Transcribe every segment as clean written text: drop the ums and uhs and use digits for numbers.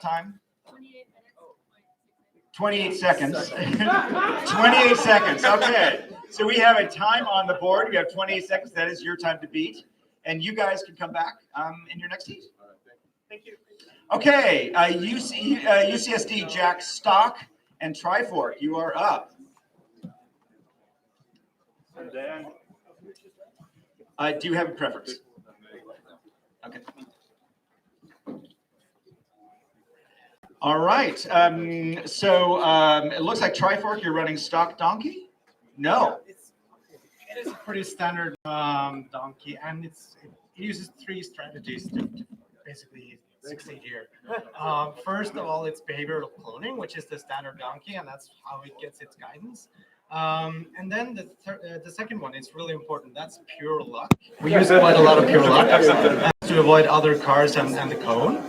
time? 28 seconds. 28 seconds. Okay. So we have a time on the board. We have 28 seconds. That is your time to beat. And you guys can come back in your next heat. Thank you. Okay. UCSD Jack Stock and Trifork, you are up. Do you have a preference? Okay. All right. It looks like Trifork, you're running stock donkey? No. It is a pretty standard donkey, and it uses 3 strategies to basically succeed here. First of all, it's behavioral cloning, which is the standard donkey, and that's how it gets its guidance. And then the second one is really important. That's pure luck. We use quite a lot of pure luck to avoid other cars and the cone.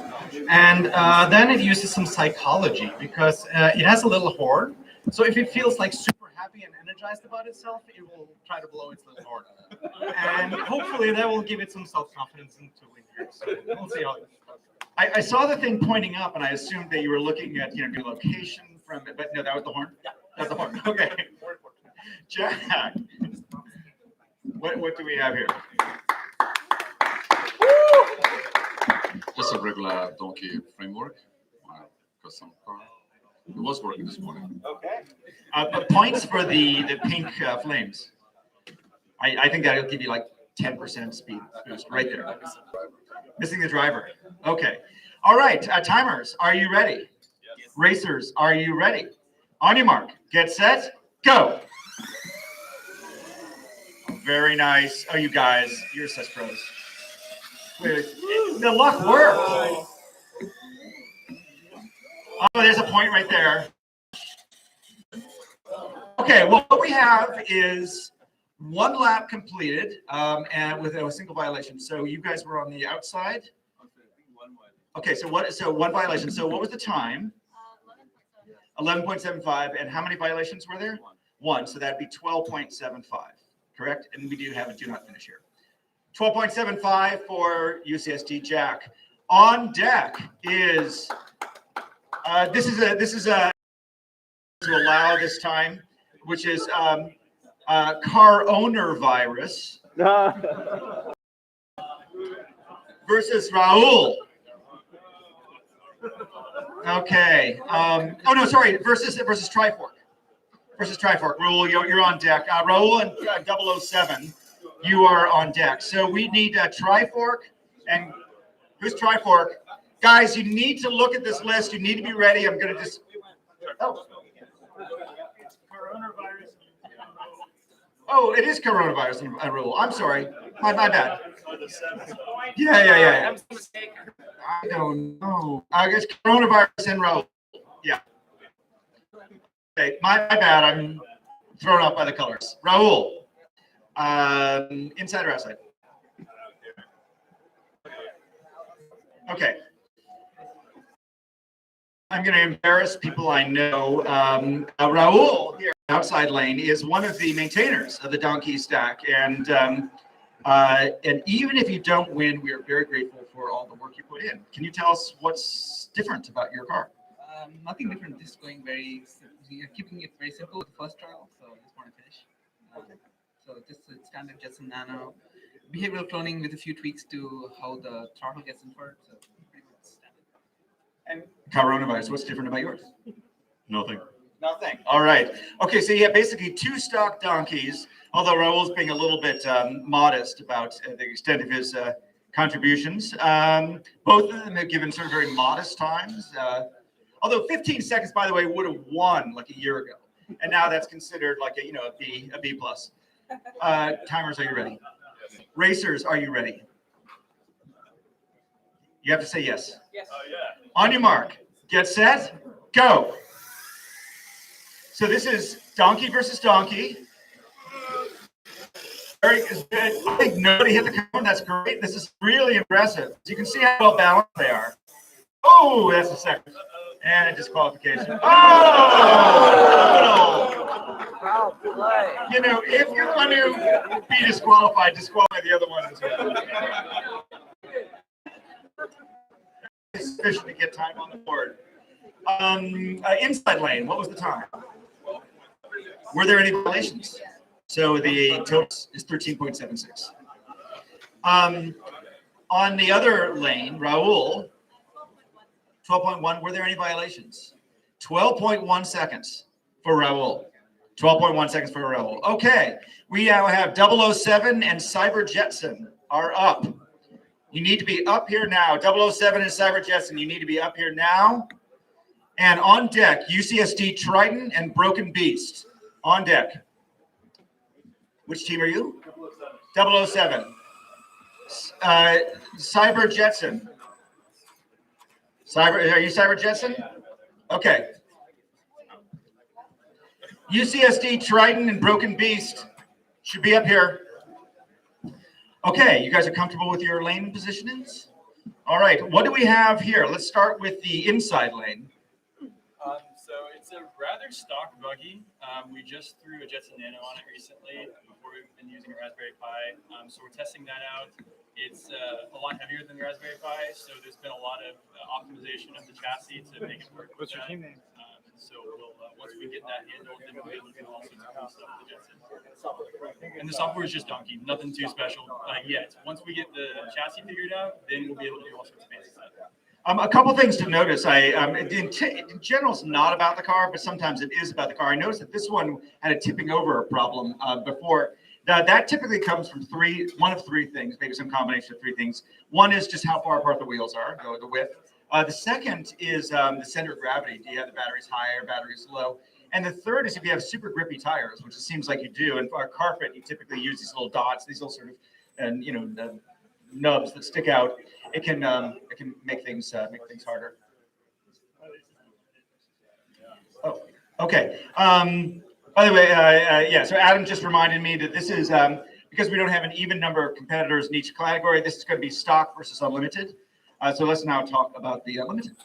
And then it uses some psychology because it has a little horn. So if it feels like super happy and energized about itself, it will try to blow its little horn. And hopefully that will give it some self-confidence into win here. So we'll see how it goes. I saw the thing pointing up, and I assumed that you were looking at your location from it, but no, that was the horn. Yeah, that's the horn. Okay, Jack, what do we have here? Just a regular donkey framework. Custom car. It was working this morning. Okay. Points for the pink flames. I think that'll give you like 10% speed boost right there. Missing the driver. Okay. All right. Timers, are you ready? Yes. Racers, are you ready? On your mark, get set, go. Very nice. Oh, you guys, you're such pros. The luck worked. Oh, there's a point right there. Okay, well, what we have is 1 lap completed and with a single violation. So you guys were on the outside. Okay, so 1 violation. So what was the time? 11.75. And how many violations were there? 1. So that'd be 12.75. Correct? And we do have a do not finish here. 12.75 for UCSD Jack. On deck is this is a to allow this time, which is car owner virus versus Raul. Okay. Oh no, sorry. Versus Trifork. Versus Trifork. Raul, you're on deck. Raul and 007, you are on deck. So we need Trifork and who's Trifork? Guys, you need to look at this list. You need to be ready. I'm going to just. Oh. Oh, it is coronavirus and Raul. I'm sorry. My bad. Yeah. I don't know. I guess coronavirus and Raul. Yeah. Okay, my bad. I'm thrown off by the colors. Raul, inside or outside? Okay. I'm going to embarrass people I know. Raul here, outside lane, is one of the maintainers of the donkey stack, and even if you don't win, we are very grateful for all the work you put in. Can you tell us what's different about your car? Nothing different. Just going very, keeping it very simple with the first trial. So I just want to finish. So just a standard Jetson Nano, behavioral cloning with a few tweaks to how the throttle gets inferred. So pretty much standard. And coronavirus, what's different about yours? Nothing. Nothing. All right. Okay, so you have basically 2 stock donkeys, although Raul's being a little bit modest about the extent of his contributions. Both of them have given sort of very modest times. Although 15 seconds, by the way, would have won like a year ago. And now that's considered like a B plus. Timers, are you ready? Racers, are you ready? You have to say yes. Yes. Yeah. On your mark, get set, go. So this is donkey versus donkey. Very good. I think nobody hit the cone. That's great. This is really impressive. So you can see how well balanced they are. Oh, that's a second. And a disqualification. Oh! If you're going to be disqualified, disqualify the other one as well. sufficient to get time on the board. Inside lane, what was the time? Were there any violations? So the total is 13.76. On the other lane, Raul, 12.1, were there any violations? 12.1 seconds for Raul. 12.1 seconds for Raul. Okay, we now have 007 and Cyber Jetson are up. You need to be up here now. 007 and Cyber Jetson, you need to be up here now. And on deck, UCSD Triton and Broken Beast. On deck. Which team are you? 007. Cyber Jetson. Are you Cyber Jetson? Okay. UCSD Triton and Broken Beast should be up here. Okay, you guys are comfortable with your lane positionings? All right, what do we have here? Let's start with the inside lane. So it's a rather stock buggy. We just threw a Jetson Nano on it recently before we've been using a Raspberry Pi. So we're testing that out. It's a lot heavier than the Raspberry Pi, so there's been a lot of optimization of the chassis to make it work. What's your team name? So we'll, once we get that handled, then we'll be able to do all sorts of cool stuff with the Jetson. And the software is just donkey, nothing too special yet. Once we get the chassis figured out, then we'll be able to do all sorts of fancy stuff. A couple things to notice. In general, it's not about the car, but sometimes it is about the car. I noticed that this one had a tipping over problem before. That typically comes from one of three things, maybe some combination of three things. One is just how far apart the wheels are, the width. The second is the center of gravity. Do you have the batteries high or batteries low? And the third is if you have super grippy tires, which it seems like you do. And for a carpet, you typically use these little dots, these little sort of, and nubs that stick out. It can make things harder. Oh, okay. By the way, yeah. So Adam just reminded me that this is because we don't have an even number of competitors in each category. This is going to be stock versus unlimited. So let's now talk about the unlimited.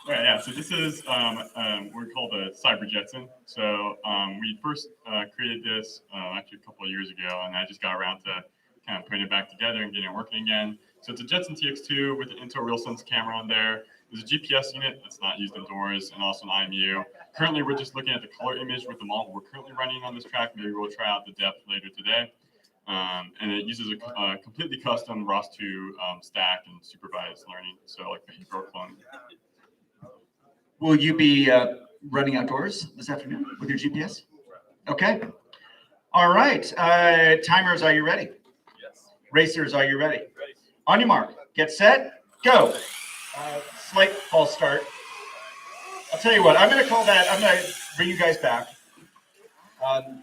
All right, yeah. So this is we're called a Cyber Jetson. So we first created this actually a couple of years ago, and I just got around to kind of putting it back together and getting it working again. So it's a Jetson TX2 with an Intel RealSense camera on there. There's a GPS unit that's not used indoors, and also an IMU. Currently, we're just looking at the color image with the model we're currently running on this track. Maybe we'll try out the depth later today. And it uses a completely custom ROS2 stack and supervised learning, so like behavioral cloning. Will you be running outdoors this afternoon with your GPS? Okay. All right. Timers, are you ready? Yes. Racers, are you ready? Ready. On your mark, get set, go. Slight false start. I'll tell you what, I'm going to call that, I'm going to bring you guys back and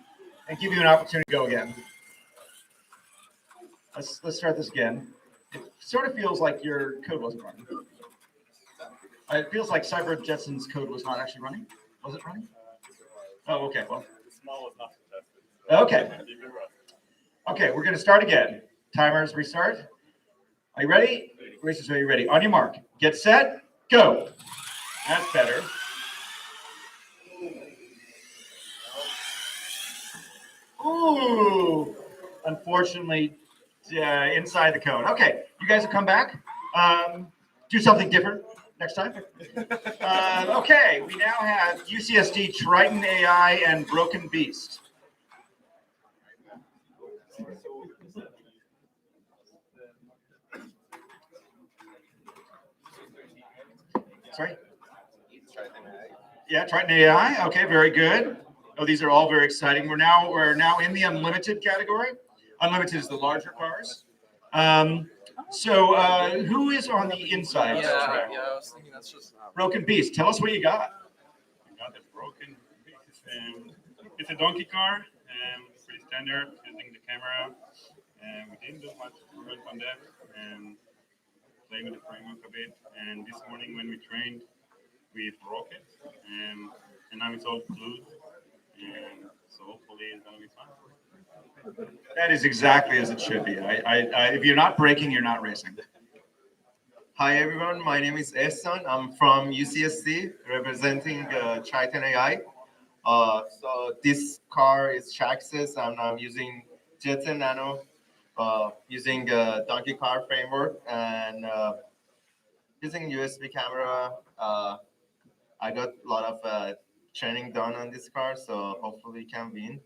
give you an opportunity to go again. Let's start this again. It sort of feels like your code wasn't running. It feels like Cyber Jetson's code was not actually running. Was it running? Oh, okay. Well, Small was not tested. okay. Okay, we're going to start again. Timers restart. Are you ready? Racers, are you ready? On your mark, get set, go. That's better. Ooh, unfortunately, inside the cone. Okay, you guys will come back. Do something different next time. Okay, we now have UCSD Triton AI and Broken Beast. Sorry? Yeah, Triton AI. Okay, very good. Oh, these are all very exciting. We're now in the unlimited category. Unlimited is the larger cars. So who is on the inside? Yeah, I was thinking that's just Broken Beast. Tell us what you got. I got the Broken Beast. It's a donkey car, pretty standard, using the camera. And we didn't do much work on that, and play with the framework a bit. And this morning when we trained, we broke it, and now it's all glued. And so hopefully it's gonna be fun. That is exactly as it should be. If you're not braking, you're not racing. Hi everyone, my name is Ehsan. I'm from UCSD representing Triton AI. So this car is Traxxas and I'm using Jetson Nano using donkey car framework and using USB camera. I got a lot of training done on this car, so hopefully can win.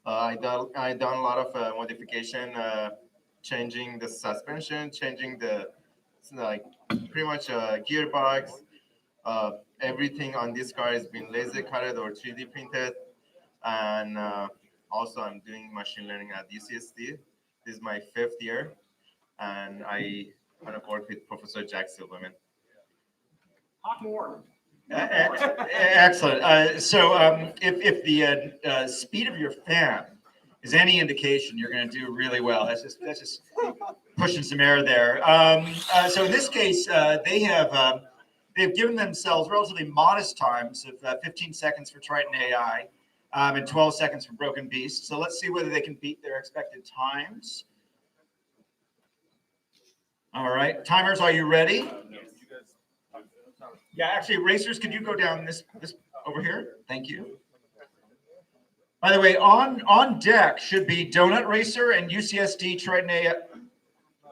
I done a lot of modification, changing the suspension, changing the like pretty much gearbox. Everything on this car has been laser cutted or 3D printed, and also I'm doing machine learning at UCSD. This is my 5th year, and I kind of work with Professor Jack Silverman. Talk more. Excellent. If the speed of your fan is any indication, you're going to do really well. That's just pushing some air there. So in this case, they've given themselves relatively modest times of 15 seconds for Triton AI and 12 seconds for Broken Beast. So let's see whether they can beat their expected times. All right, timers, are you ready? Yeah, actually, racers, could you go down this over here? Thank you. By the way, on deck should be Donut Racer and UCSD Triton AI.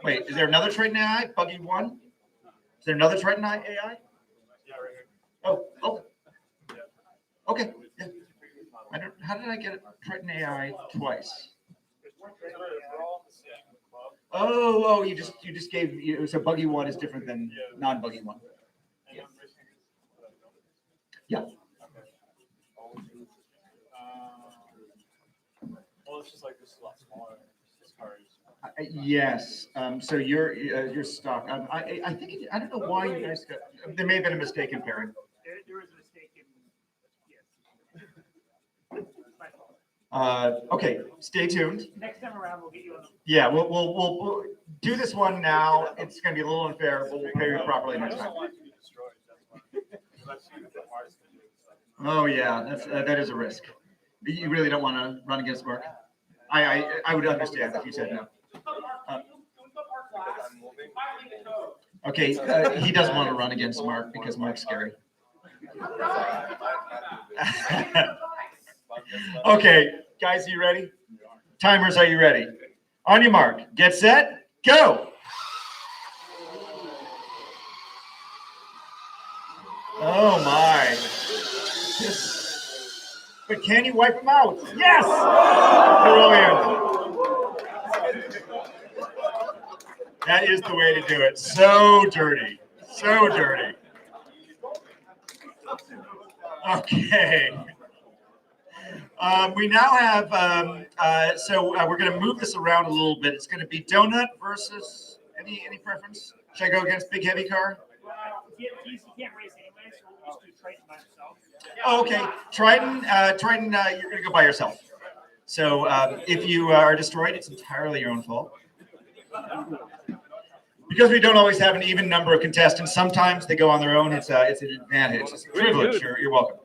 Wait, is there another Triton AI? Buggy 1? Is there another Triton AI? Yeah, right here. Oh. Okay. Yeah. How did I get it? Triton AI twice? Oh, you just gave. So Buggy 1 is different than non-Buggy 1. Yeah. Well, it's just like this is a lot smaller. This car is. Yes. So your stock. I think I don't know why you guys got. There may have been a mistake in pairing. There was a mistake in. Yes. Okay. Stay tuned. Next time around, we'll get you on. Yeah. We'll do this one now. It's going to be a little unfair, but we'll pair you properly next time. Oh yeah, that is a risk. You really don't want to run against Mark. I would understand if you said no. Okay, he doesn't want to run against Mark because Mark's scary. Okay, guys, are you ready? Timers, are you ready? On your mark, get set, go! Oh my. But can you wipe them out? Yes! Brilliant. That is the way to do it. So dirty. So dirty. Okay. We now have, we're going to move this around a little bit. It's going to be Donut versus, any preference? Should I go against Big Heavy Car? He can't race anyway, so we'll just do Triton by himself. Oh, okay. Triton, you're going to go by yourself. So if you are destroyed, it's entirely your own fault. Because we don't always have an even number of contestants, sometimes they go on their own. It's an advantage. It's a privilege. You're welcome.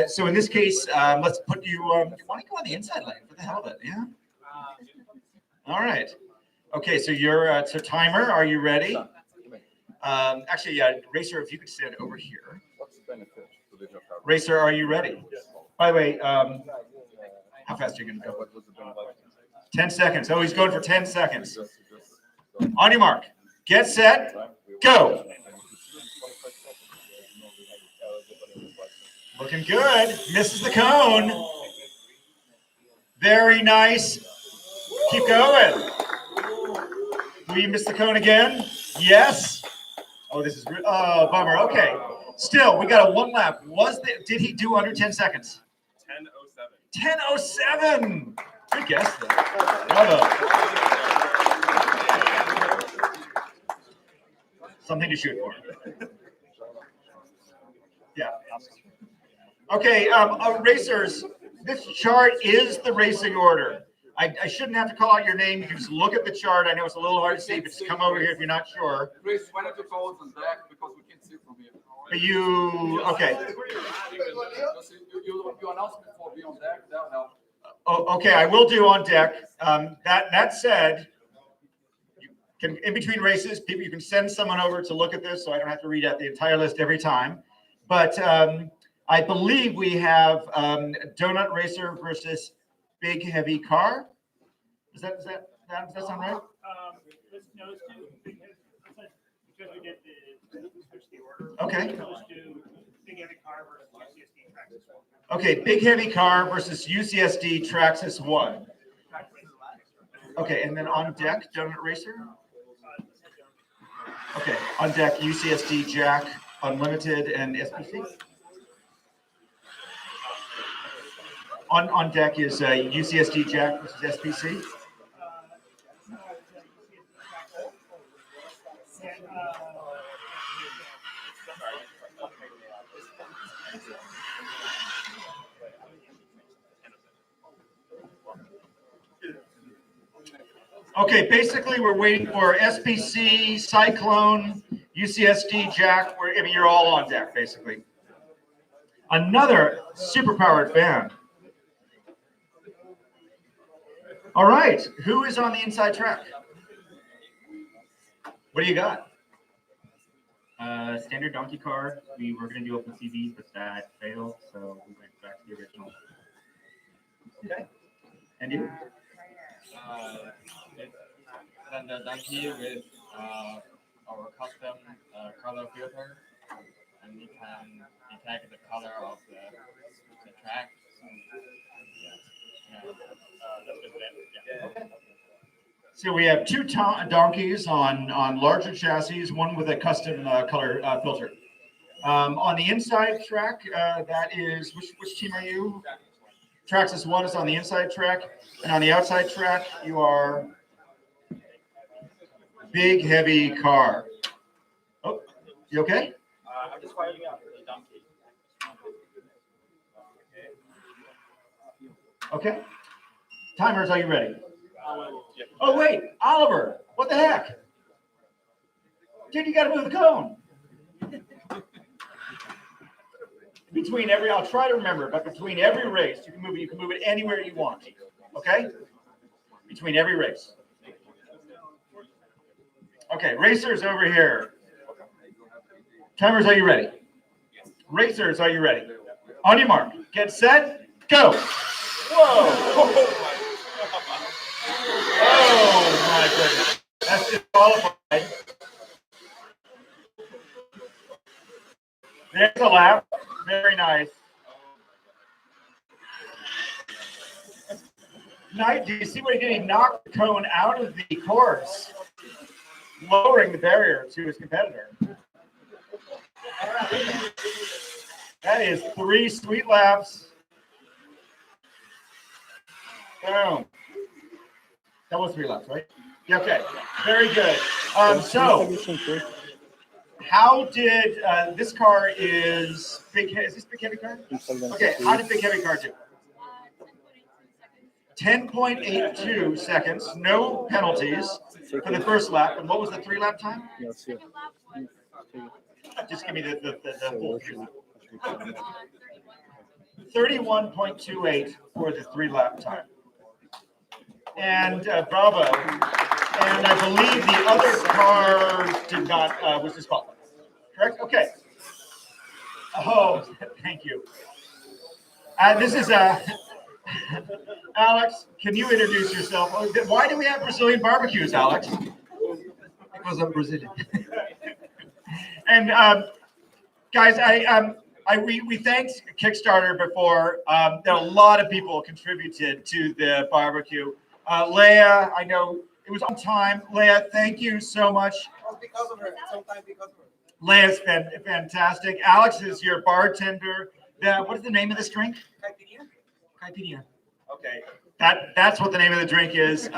So in this case, let's put you. Why don't you go on the inside lane for the hell of it? Yeah. All right. Okay. So you're timer. Are you ready? Actually, Racer, if you could stand over here. Racer, are you ready? By the way, how fast are you going to go? 10 seconds. Oh, he's going for 10 seconds. On your mark. Get set. Go. Looking good. Misses the cone. Very nice. Keep going. We miss the cone again. Yes. Oh, this is bummer. Okay. Still, we got a one lap. Did he do under 10 seconds? 10:07. 10:07. Good guess there. Bravo. Something to shoot for. Yeah. Okay, racers, this chart is the racing order. I shouldn't have to call out your name. You can just look at the chart. I know it's a little hard to see, but just come over here if you're not sure. Chris, why don't you call us on deck because we can't see from here. Okay. You announce before be on deck, that'll help. Oh, okay, I will do on deck. That said, you can, in between races, you can send someone over to look at this, so I don't have to read out the entire list every time. But I believe we have Donut Racer versus Big Heavy Car. Is that Does that sound right? Let's nose to, because we did switch the order. Okay. Nose to big heavy car versus UCSD Traxxas 1. Okay, big heavy car versus UCSD Traxxas 1. Okay, and then on deck, Donut Racer. Okay, on deck, UCSD Jack, Unlimited, and SPC. On deck is UCSD Jack versus SPC. Okay, basically we're waiting for SPC, Cyclone, UCSD, Jack. I mean, you're all on deck, basically. Another super-powered fan. All right, who is on the inside track? What do you got? Standard donkey car. We were going to do open CVs, but that failed, so we went back to the original. Okay. And you? Then the donkey with our custom color filter, and we can detect the color of the track. So we have two donkeys on larger chassis, one with a custom color filter. On the inside track, that is, which team are you? Traxxas 1 is on the inside track, and on the outside track, you are big heavy car. Oh, you okay? I'm just firing out the donkey. Okay. Timers, are you ready? Oh, wait, Oliver, what the heck? Dude, you got to move the cone. I'll try to remember, but between every race, you can move it anywhere you want. Okay? Between every race. Okay, racers over here. Timers, are you ready? Racers, are you ready? On your mark, get set, go. Whoa. Oh my goodness. That's disqualified. There's a lap. Very nice. Knight, do you see what he did? He knocked the cone out of the course, lowering the barrier to his competitor. That is 3 sweet laps. Boom. That was 3 laps, right? Yeah, okay. Very good. So, how did this car is big? Is this big heavy car? Okay. How did big heavy car do? 10.82 seconds. No penalties for the first lap. And what was the 3-lap time? Just give me the full 31.28 for the 3-lap time. And bravo. And I believe the other car did not, was disqualified. Correct? Okay. Oh, thank you. This is Alex, can you introduce yourself? Why do we have Brazilian barbecues, Alex? Because I'm Brazilian. And guys, we thanked Kickstarter before. There are a lot of people contributed to the barbecue. Leah, I know it was on time. Leah, thank you so much. Because of her. Sometimes because of her. Leah's been fantastic. Alex is your bartender. What is the name of this drink? Caipirinha. Okay, that's what the name of the drink is.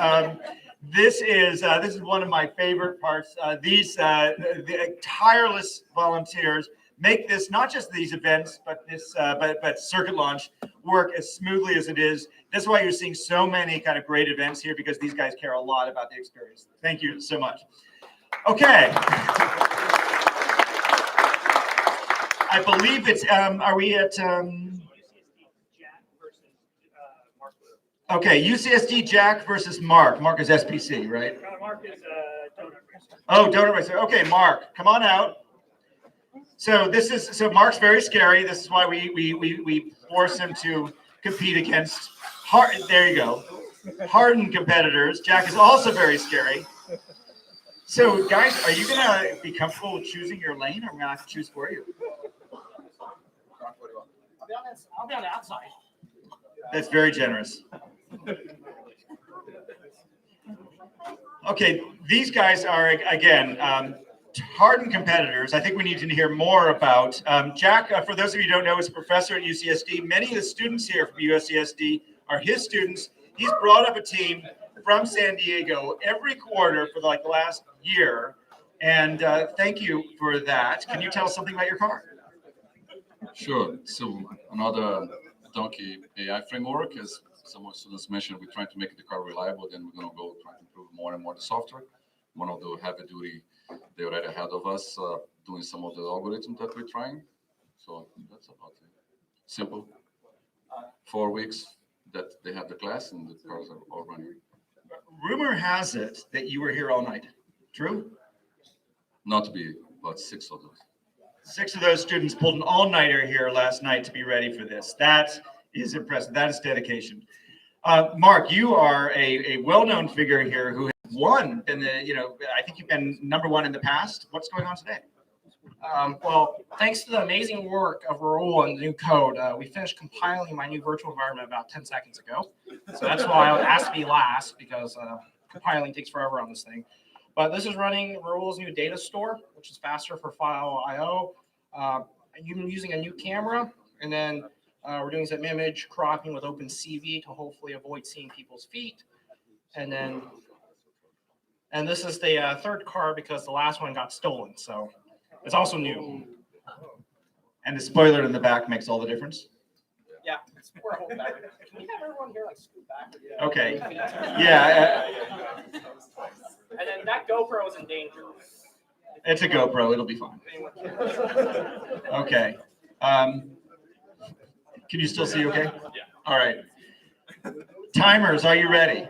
This is one of my favorite parts. The tireless volunteers make this, not just these events, but but circuit launch work as smoothly as it is. That's why you're seeing so many kind of great events here, because these guys care a lot about the experience. Thank you so much. Okay. I believe it's, are we at, okay, UCSD Jack versus Mark. Mark is SPC, right? Mark is Donut Racer. Oh, Donut Racer. Okay, Mark, come on out. So Mark's very scary. This is why we force him to compete against there you go. hardened competitors. Jack is also very scary. So, guys, are you gonna be comfortable with choosing your lane, or am I gonna have to choose for you? I'll be on the outside. That's very generous. Okay, these guys are, again, hardened competitors. I think we need to hear more about. Jack, for those of you who don't know, is a professor at UCSD. Many of the students here from UCSD are his students. He's brought up a team from San Diego every quarter for like the last year. And thank you for that. Can you tell us something about your car? Sure. So another Donkey AI framework, as some of the students mentioned, we're trying to make the car reliable. Then we're going to go try to improve more and more the software. One of the heavy duty, they're right ahead of us, doing some of the algorithms that we're trying. So that's about it. Simple. 4 weeks that they have the class and the cars are all running. Rumor has it that you were here all night. True? Not to be about 6 of those. 6 of those students pulled an all-nighter here last night to be ready for this. That is impressive. That is dedication. Mark, you are a well-known figure here who has won in the, I think you've been #1 in the past. What's going on today? Well, thanks to the amazing work of Raul and the new code, we finished compiling my new virtual environment about 10 seconds ago. So that's why I was asked to be last, because compiling takes forever on this thing. But this is running Raul's new data store, which is faster for file I/O. I'm using a new camera, and then we're doing some image cropping with OpenCV to hopefully avoid seeing people's feet. And this is the third car because the last one got stolen. So it's also new. And the spoiler in the back makes all the difference? Yeah, we're holding back. Can we have everyone here scoot back? Okay. Yeah. And then that GoPro is in danger. It's a GoPro. It'll be fine. Okay. Can you still see okay? Yeah. All right. Timers, are you ready?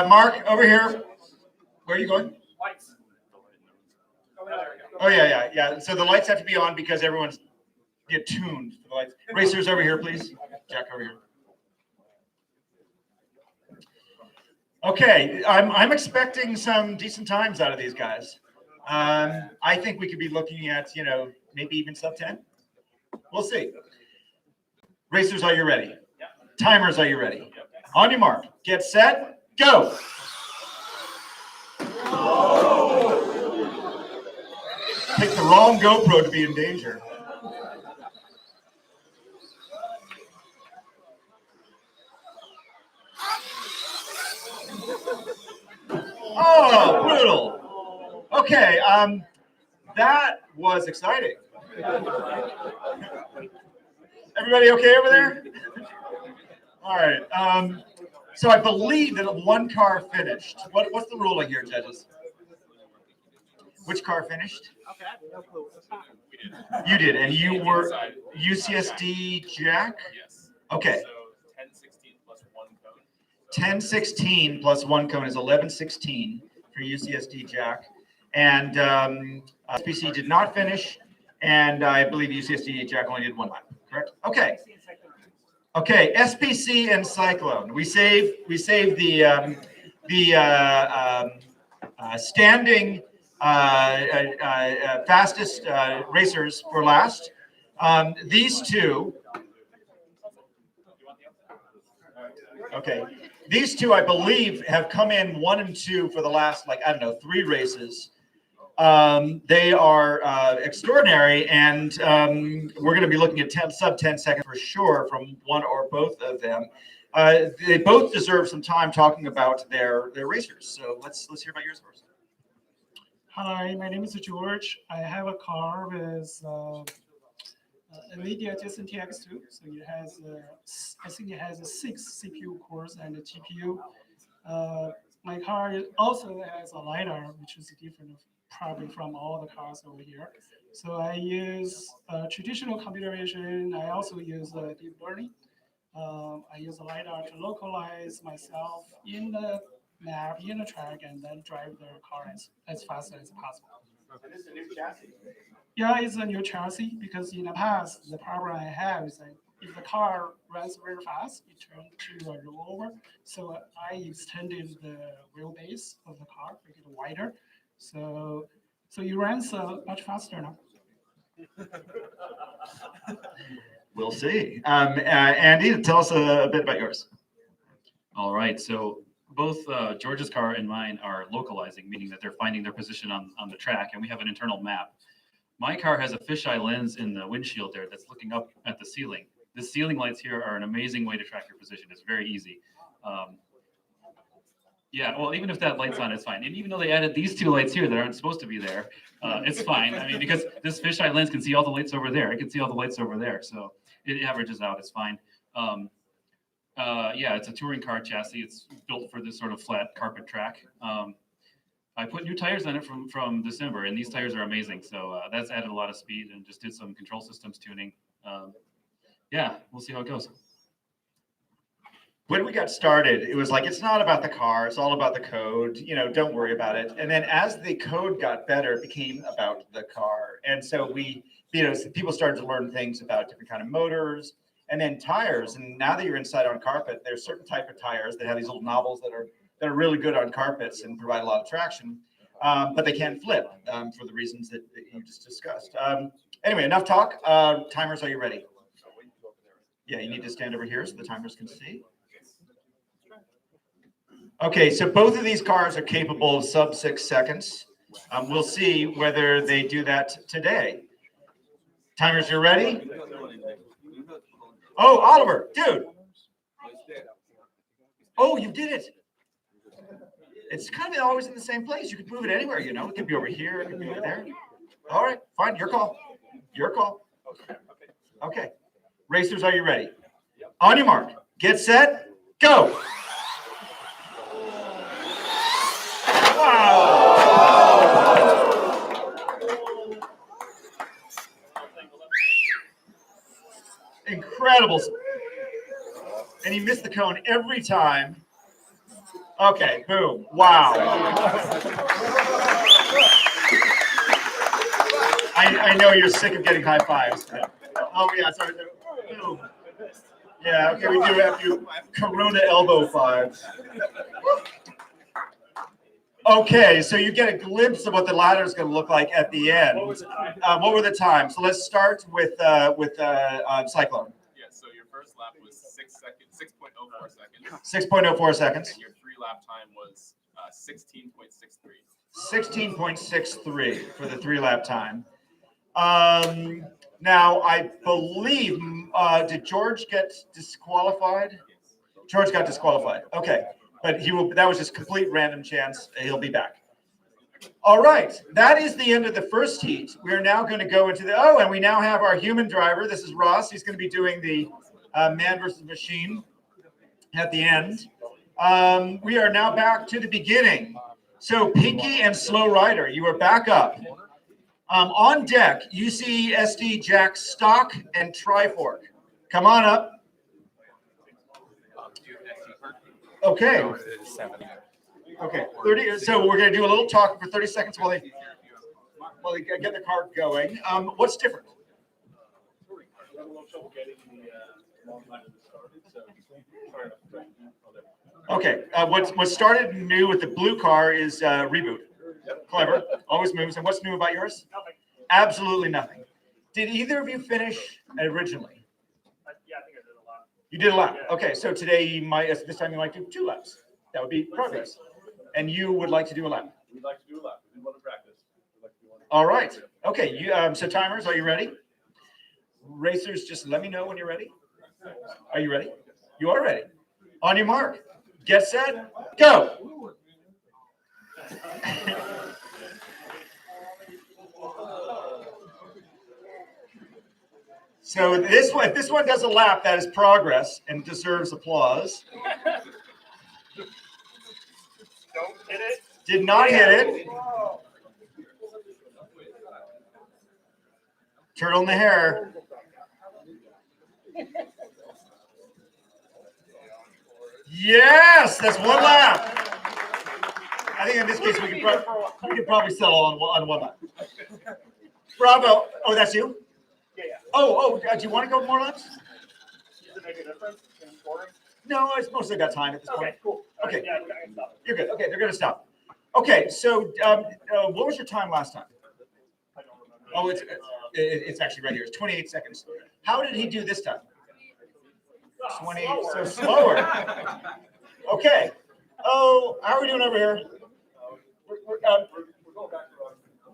Mark, over here. Where are you going? Lights. Oh, yeah. So the lights have to be on because everyone's tuned for the lights. Racers, over here, please. Jack, over here. Okay, I'm expecting some decent times out of these guys. I think we could be looking at, maybe even sub 10. We'll see. Racers, are you ready? Yep. Timers, are you ready? Yep. On your mark, get set, go. Pick the wrong GoPro to be in danger. Oh, brutal. Okay, that was exciting. Everybody okay over there? All right. So I believe that one car finished. What's the ruling here, judges? Which car finished? Okay, I have no clue. You did, and you were UCSD Jack? Yes. Okay. So 1016 plus 1 cone. 1016 plus 1 cone is 1116 for UCSD Jack. And SPC did not finish, and I believe UCSD Jack only did 1 lap, correct? Okay. Okay, SPC and Cyclone. We saved the standing fastest racers for last. These two. Okay, these two, I believe, have come in 1 and 2 for the last, 3 races. They are extraordinary, and we're going to be looking at sub 10 seconds for sure from one or both of them. They both deserve some time talking about their racers. So let's hear about yours first. Hi, my name is George. I have a car with NVIDIA Jetson TX2. So it has, I think it has 6 CPU cores and a GPU. My car also has a LiDAR, which is different probably from all the cars over here. So I use traditional computer vision. I also use deep learning. I use a LiDAR to localize myself in the map, in the track, and then drive the car as fast as possible. And this is a new chassis. Yeah, it's a new chassis because in the past, the problem I have is that if the car runs very fast, it turned to a rollover. So I extended the wheelbase of the car, make it wider. So it runs much faster now. We'll see. Andy, tell us a bit about yours. All right. So both George's car and mine are localizing, meaning that they're finding their position on the track, and we have an internal map. My car has a fisheye lens in the windshield there that's looking up at the ceiling. The ceiling lights here are an amazing way to track your position. It's very easy. Yeah, well, even if that light's on, it's fine. And even though they added these two lights here that aren't supposed to be there, it's fine. I mean, because this fisheye lens can see all the lights over there. It can see all the lights over there. So it averages out. It's fine. Yeah, it's a touring car chassis. It's built for this sort of flat carpet track. I put new tires on it from December, and these tires are amazing. So that's added a lot of speed, and just did some control systems tuning. Yeah, we'll see how it goes. When we got started, it was like, it's not about the car, it's all about the code, don't worry about it. And then as the code got better, it became about the car. And so people started to learn things about different kind of motors and then tires. And now that you're inside on carpet, there's certain type of tires that have these little knobbles that are really good on carpets and provide a lot of traction, but they can't flip for the reasons that you just discussed. Anyway, enough talk. Timers, are you ready? Yeah, you need to stand over here so the timers can see. Okay, so both of these cars are capable of sub 6 seconds. We'll see whether they do that today. Timers, you're ready? Oh, Oliver, dude. Oh, you did it. It's kind of always in the same place. You could move it anywhere, It could be over here, it could be over there. All right, fine, your call. Your call. Okay. Racers, are you ready? On your mark, get set, go. Incredible. And he missed the cone every time. Okay, boom. Wow. I know you're sick of getting high fives. Oh, yeah, sorry. Boom. Yeah, okay, we do have you Corona elbow fives. Okay, so you get a glimpse of what the ladder is going to look like at the end. What were the times? So let's start with Cyclone. Yeah, so your first lap was 6.04 seconds. 6.04 seconds. And your 3-lap time was 16.63. 16.63 for the 3-lap time. Now, I believe, did George get disqualified? George got disqualified. Okay. But that was just complete random chance. He'll be back. All right. That is the end of the first heat. We're now going to go into and we now have our human driver. This is Ross. He's going to be doing the man versus machine at the end. We are now back to the beginning. So Pinky and Slow Rider, you are back up. On deck, you see SD Jack Stock and Trifork. Come on up. Okay. Okay. 30. So we're going to do a little talk for 30 seconds while they get the car going. What's different? Okay. What started new with the blue car is reboot. Clever. Always moves. And what's new about yours? Nothing. Absolutely nothing. Did either of you finish originally? Yeah, I think I did a lot. You did a lap. Yeah. Okay, so today this time you might do 2 laps. That would be progress. And you would like to do a lap. We'd like to do a lap. We want to practice. All right. Okay. So timers, are you ready? Racers, just let me know when you're ready. Are you ready? You are ready. On your mark, get set, go. So if this one does a lap, that is progress and deserves applause. Don't hit it. Did not hit it. Turtle in the hair. Yes, that's 1 lap. I think in this case we could probably settle on 1 lap. Bravo. Oh, that's you? Yeah. Oh, do you want to go more laps? make a difference in scoring? No, it's mostly about time at this point. Okay, cool. Okay. Yeah, I can stop. You're good. Okay, they're going to stop. Okay, so what was your time last time? I don't remember. Oh, it's actually right here. It's 28 seconds. How did he do this time? 20, so slower. Okay. Oh, how are we doing over here? We're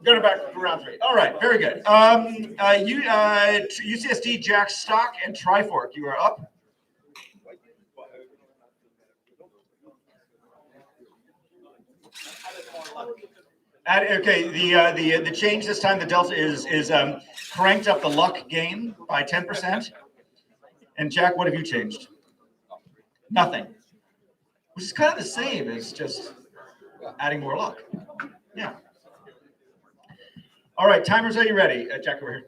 going back to round 3. All right, very good. UCSD, Jack Stock, and Trifork, you are up. Okay, the change this time, the delta is cranked up the luck gain by 10%. And Jack, what have you changed? Nothing. Which is kind of the same as just adding more luck. Yeah. All right, timers, are you ready? Jack, over here.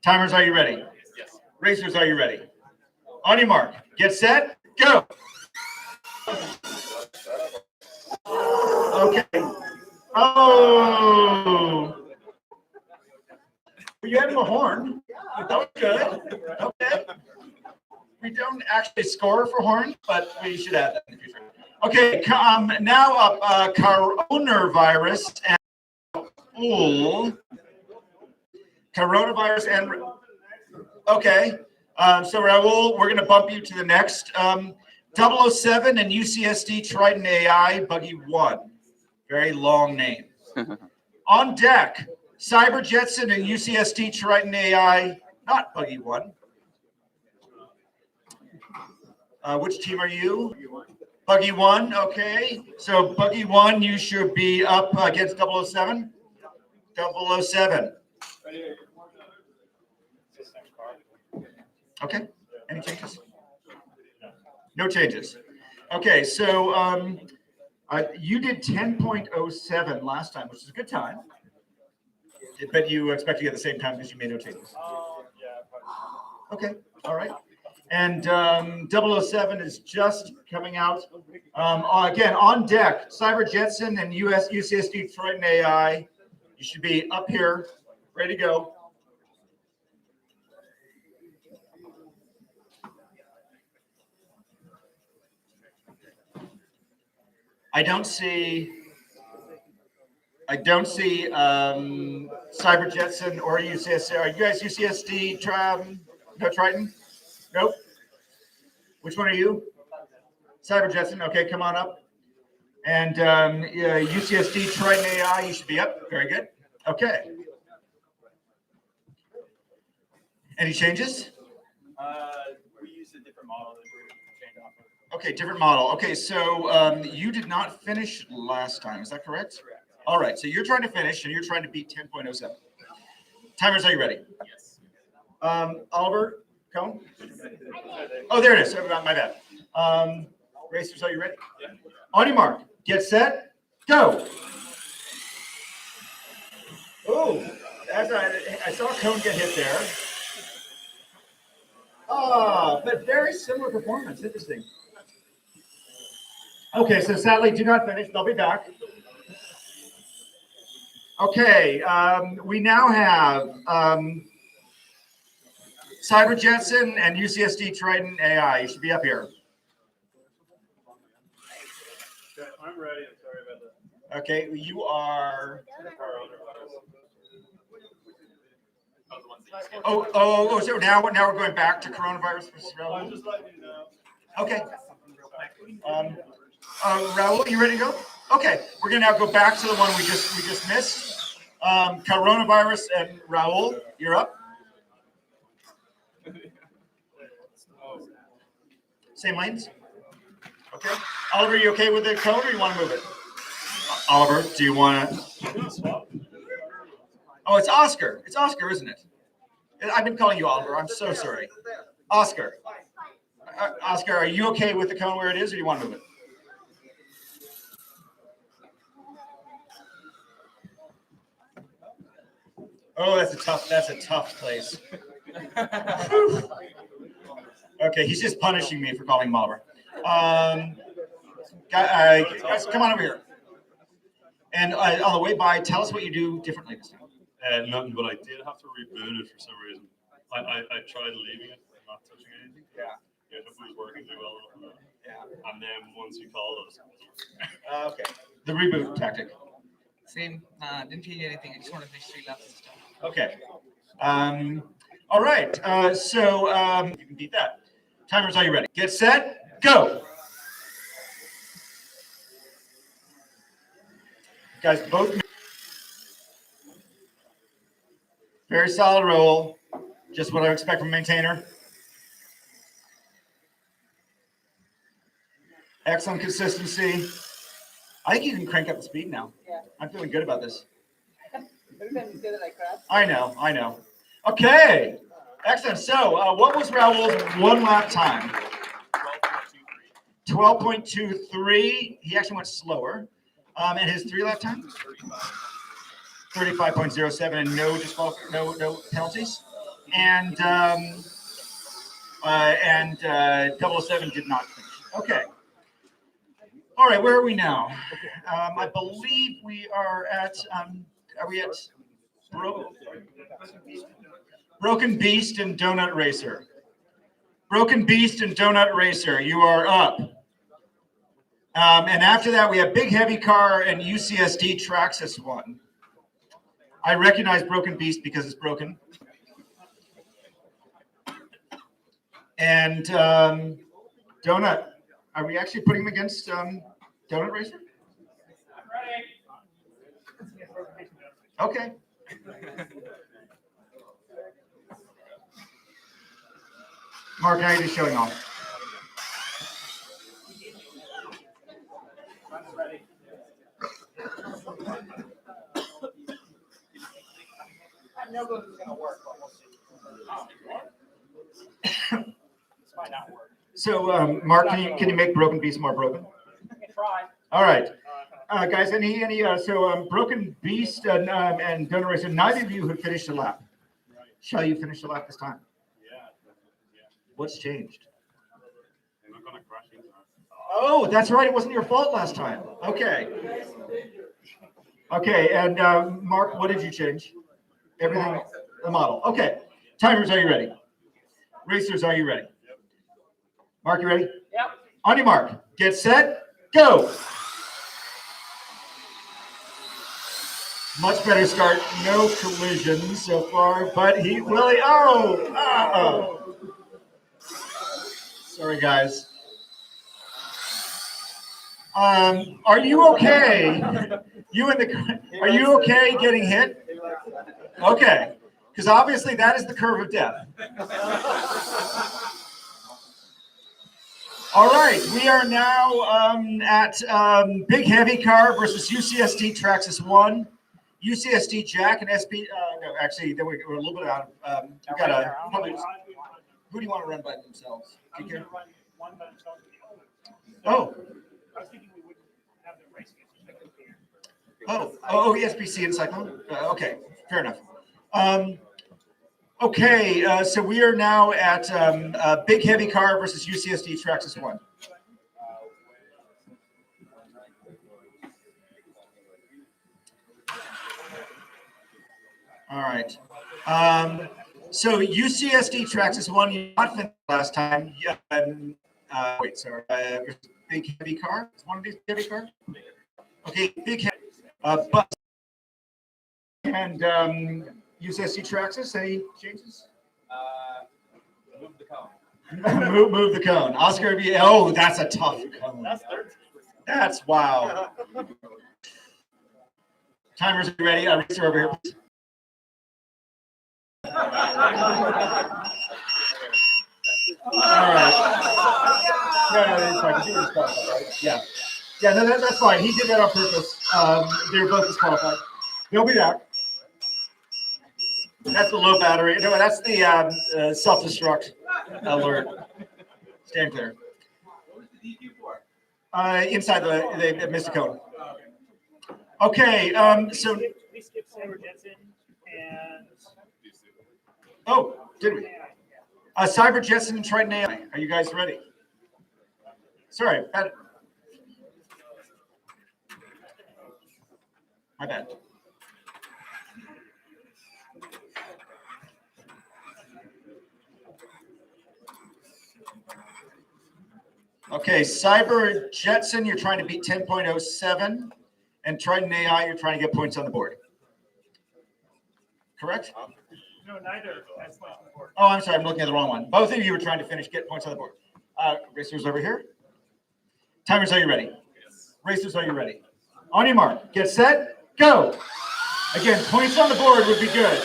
Timers, are you ready? Yes. Racers, are you ready? On your mark, get set, go. Okay. Oh. You had him a horn. That was good. Okay. We don't actually score for horn, but we should add that in the future. Okay, now up coronavirus and coronavirus and okay. So Raul, we're going to bump you to the next 007 and UCSD Triton AI Buggy 1. Very long name. On deck, Cyber Jetson and UCSD Triton AI, not Buggy 1. Which team are you? Buggy 1, okay. So Buggy 1, you should be up against 007. 007. Okay. Any changes? No changes. Okay, so you did 10.07 last time, which is a good time. But you expect to get the same time because you made no changes. Okay, all right. And 007 is just coming out. Again, on deck, Cyber Jetson and UCSD Triton AI. You should be up here, ready to go. I don't see Cyber Jetson or UCSD. Are you guys UCSD no Triton? Nope. Which one are you? Cyber Jetson. Okay, come on up. And UCSD Triton AI, you should be up. Very good. Okay. Any changes? We used a different model that we changed off of. Okay, different model. Okay, so you did not finish last time. Is that correct? Correct. All right, so you're trying to finish and you're trying to beat 10.07. Timers, are you ready? Yes. Oliver, Cone? Oh, there it is. Oh, my bad. Racers, are you ready? Yeah. On your mark, get set, go. Oh, I saw Cone get hit there. But very similar performance. Interesting. Okay, so sadly, do not finish. They'll be back. Okay, we now have Cyber Jetson and UCSD Triton AI. You should be up here. Okay, I'm ready. I'm sorry about that. Okay, you are. So now we're going back to coronavirus. I'm just letting you know. Okay. Raul, you ready to go? Okay, we're gonna now go back to the one we just missed. Coronavirus and Raul, you're up. Same lanes. Okay. Oliver, you okay with the code, or you want to move it? Oliver, do you want to? Oh, it's Oscar. It's Oscar, isn't it? I've been calling you Oliver. I'm so sorry. Oscar. Oscar, are you okay with the cone where it is, or do you want to move it? Oh, that's a tough place. Okay, he's just punishing me for calling him Oliver. Guys, come on over here. And on the way by, tell us what you do differently this time. Nothing, but I did have to reboot it for some reason. I tried leaving it, not touching anything. Yeah. Yeah, hopefully it's working too well. Yeah. And then once you call us. Okay. The reboot tactic. Same. Didn't change anything. I just want to finish 3 laps this time. Okay. All right. You can beat that. Timers, are you ready? Get set, go. Guys, both very solid roll. Just what I expect from a maintainer. Excellent consistency. I think you can crank up the speed now. Yeah. I'm feeling good about this. Every time you say that, I crash. I know. Okay. Excellent. So, what was Raul's 1 lap time? 12.23. He actually went slower. And his 3 lap time? 35.07, and no penalties. And 007 did not finish. Okay. All right, where are we now? I believe we are at. Are we at Broken Beast and Donut Racer? Broken Beast and Donut Racer, you are up. And after that, we have Big Heavy Car and UCSD Traxxas 1. I recognize Broken Beast because it's broken. And Donut, are we actually putting him against Donut Racer? Okay. Mark, now you're just showing off. I know this is gonna work, but we'll see. This might not work. So, Mark, can you make Broken Beast more broken? I can try. All right, guys. Broken Beast and Donut Racer. Neither of you have finished a lap. Shall you finish the lap this time? Yeah. What's changed? I'm not gonna crash into us. Oh, that's right. It wasn't your fault last time. Okay. Okay, and Mark, what did you change? Everything. The model. Okay. Timers, are you ready? Racers, are you ready? Mark, you ready? Yep. On your mark. Get set. Go. Much better start. No collisions so far, but oh. Sorry, guys. Are you okay? Are you okay getting hit? Okay, because obviously that is the curve of death. All right, we are now at Big Heavy Car versus UCSD Traxxas 1. UCSD Jack and SP. No, actually, then we're a little bit out of. We got a. Who do you want to run by themselves? Do you care? Oh. I was thinking we wouldn't have them racing it. ESPC and Cyclone? Okay, fair enough. Okay, so we are now at Big Heavy Car versus UCSD Traxxas 1. All right. So UCSD Traxxas 1, you not finished last time. Yeah. Big Heavy Car. It's one of these Heavy Car. Okay, Big Heavy. Bus and UCSD Traxxas. Any changes? Move the cone. move the cone. Oscar B. Oh, that's a tough cone. That's wow. Timers, are you ready? Racer over here, please. All right. No, that's fine. You were disqualified, right? Yeah. Yeah, no, that's fine. He did that on purpose. They're both disqualified. They'll be back. That's the low battery. No, that's the self-destruct alert. Stand clear. What was the DQ for? Inside they missed a code. Okay, so. We skipped Cyber Jetson and. Oh, did we? Cyber Jetson and Triton AI. Are you guys ready? Sorry, my bad. Okay, Cyber Jetson, you're trying to beat 10.07, and Triton AI, you're trying to get points on the board. Correct? No, neither has points on the board. Oh, I'm sorry, I'm looking at the wrong one. Both of you were trying to get points on the board. Racers over here. Timers, are you ready? Racers, are you ready? On your mark, get set, go. Again, points on the board would be good.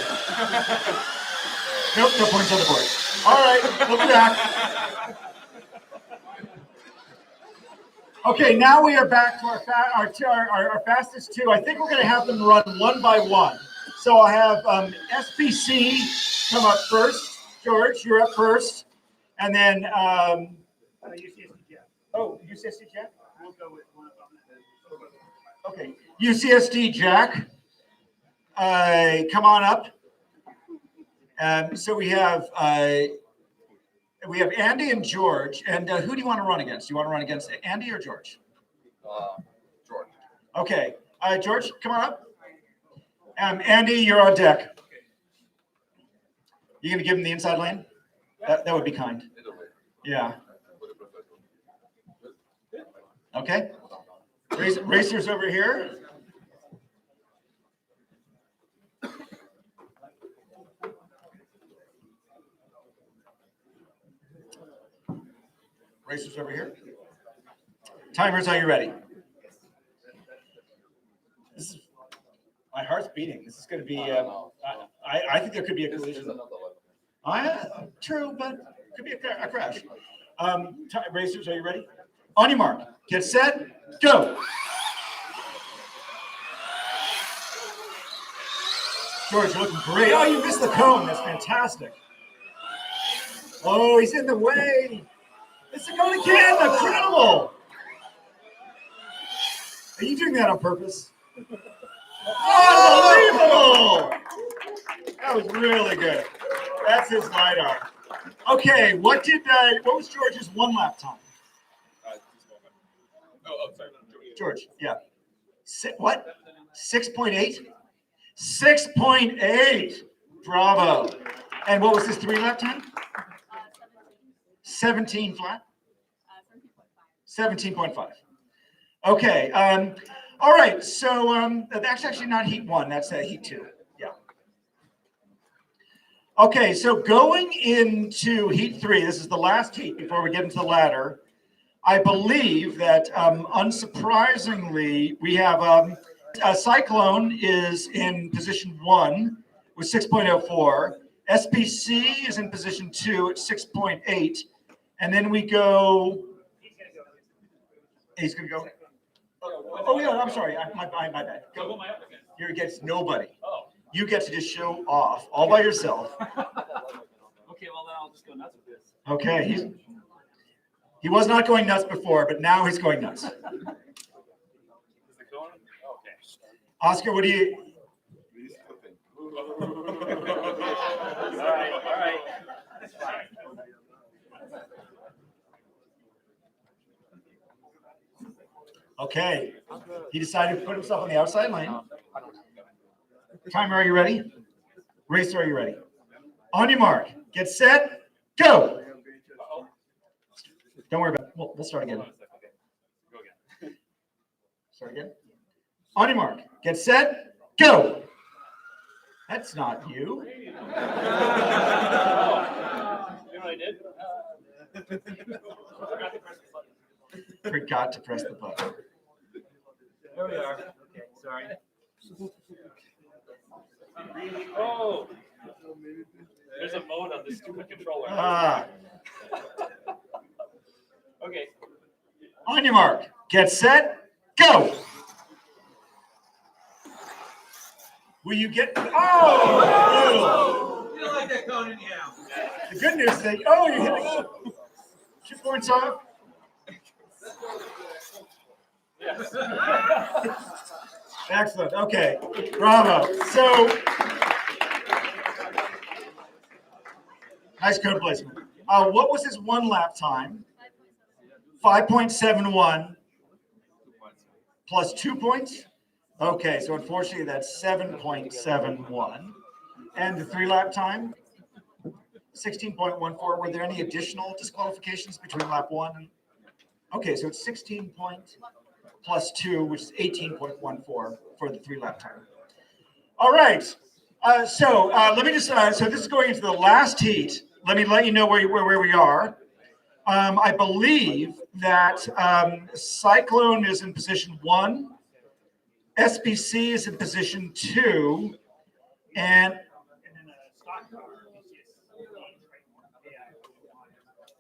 Nope, no points on the board. All right, we'll be back. Okay, now we are back to our fastest two. I think we're going to have them run one by one. So I'll have SBC come up first. George, you're up first. And then, UCSD Jack. oh, UCSD Jack? We'll go with one of them. Okay, UCSD Jack, come on up. So we have Andy and George. And who do you want to run against? Do you want to run against Andy or George? George. Okay, George, come on up. Andy, you're on deck. You gonna give him the inside lane? That would be kind. Yeah. Okay. Racers over here. Racers over here. Timers, are you ready? This is, my heart's beating. This is going to be. I think there could be a collision. True, but could be a crash. Racers, are you ready? On your mark, get set, go. George, you're looking great. Oh, you missed the cone. That's fantastic. Oh, he's in the way. It's the cone again. Incredible. Are you doing that on purpose? Unbelievable. That was really good. That's his LiDAR. Okay, what was George's one lap time? Sorry. George, yeah. What? 6.8? 6.8. Bravo. And what was his 3 lap time? 17 flat? 17.5. Okay. All right. So that's actually not heat 1. That's heat 2. Yeah. Okay. So going into heat 3, this is the last heat before we get into the ladder. I believe that, unsurprisingly, we have Cyclone is in position 1 with 6.04. SPC is in position 2 at 6.8. And then we go. He's going to go. Oh, yeah, I'm sorry. My bad. Go. Here gets nobody. You get to just show off all by yourself. Okay, well, then I'll just go nuts with this. Okay. He was not going nuts before, but now he's going nuts. Oscar, what do you? All right. That's fine. Okay. He decided to put himself on the outside lane. Timer, are you ready? Racer, are you ready? On your mark. Get set. Go. Don't worry about it. We'll start again. Start again. On your mark. Get set. Go. That's not you. You know what I did? Forgot to press the button. There we are. Okay, sorry. Oh, there's a mode on this stupid controller. Okay. On your mark. Get set. Go. Will you get? Oh! You don't like that cone anyhow. The good news is that you hit it. 2 points off. Yes. Excellent. Okay. Bravo. So nice code placement. What was his 1 lap time? 5.71 plus 2 points. Okay, so unfortunately that's 7.71. And the 3 lap time? 16.14. Were there any additional disqualifications between lap 1 and Okay, so it's 16 point plus 2, which is 18.14 for the 3-lap time. All right. Let me just, so this is going into the last heat. Let me let you know where we are. I believe that Cyclone is in position 1, SBC is in position 2, and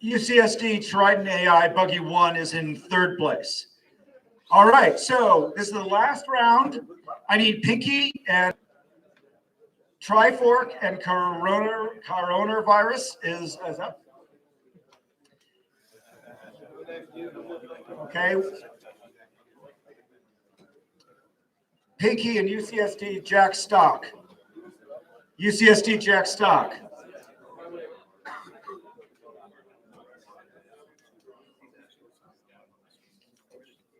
UCSD Trident AI Buggy 1 is in 3rd place. All right, so this is the last round. I need Pinky and Trifork and Coronavirus is up. Okay. Pinky and UCSD Jack Stock. UCSD Jack Stock.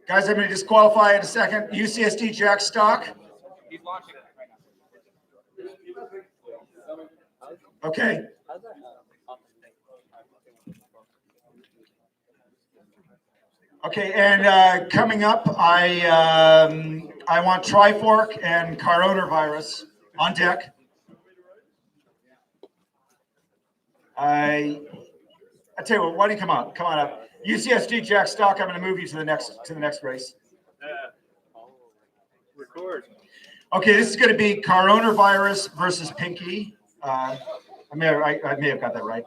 Guys, I'm going to disqualify in a second. UCSD Jack Stock. He's launching it right now. Okay. Okay, and coming up, I want Trifork and Coronavirus on deck. I tell you what, why don't you come on up. UCSD Jack Stock, I'm going to move you to the next race. Record. Okay, this is going to be Coronavirus versus Pinky. I may have got that right.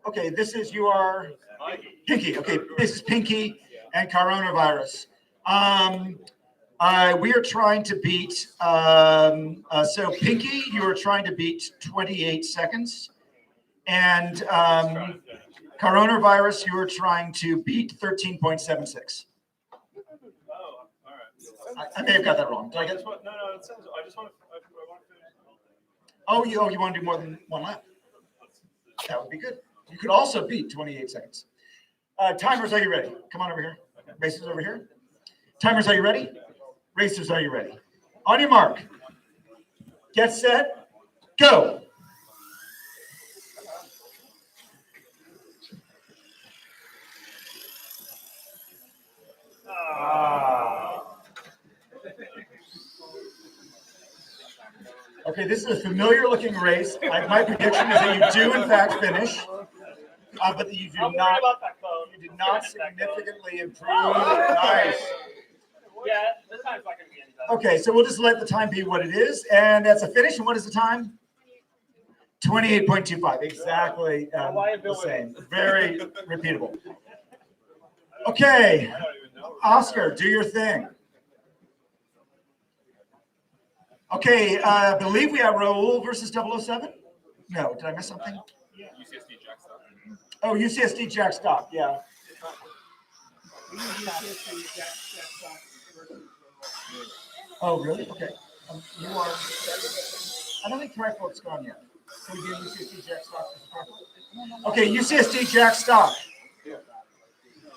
Okay, this is you are Pinky. Okay, this is Pinky and Coronavirus. We are trying to beat. So Pinky, you are trying to beat 28 seconds, and Coronavirus, you are trying to beat 13.76. I may have got that wrong. Did I get? No, it sounds. I just want to. I want to finish. Oh, you want to do more than one lap? That would be good. You could also beat 28 seconds. Timers, are you ready? Come on over here. Racers over here. Timers, are you ready? Racers, are you ready? On your mark. Get set. Go. Okay, this is a familiar looking race. My prediction is that you do in fact finish, but you did not significantly improve. Nice. Yeah, this time's not going to be any better. Okay, so we'll just let the time be what it is, and that's a finish. And what is the time? 28.25. Exactly the same. Very repeatable. Okay, Oscar, do your thing. Okay, I believe we have Raul versus 007. No, did I miss something? UCSD Jack Stock. Oh, UCSD Jack Stock, yeah. Oh, really? Okay. You are. I don't think Trifork's gone yet. So we do UCSD Jack Stock versus Trifork. Okay, UCSD Jack Stock.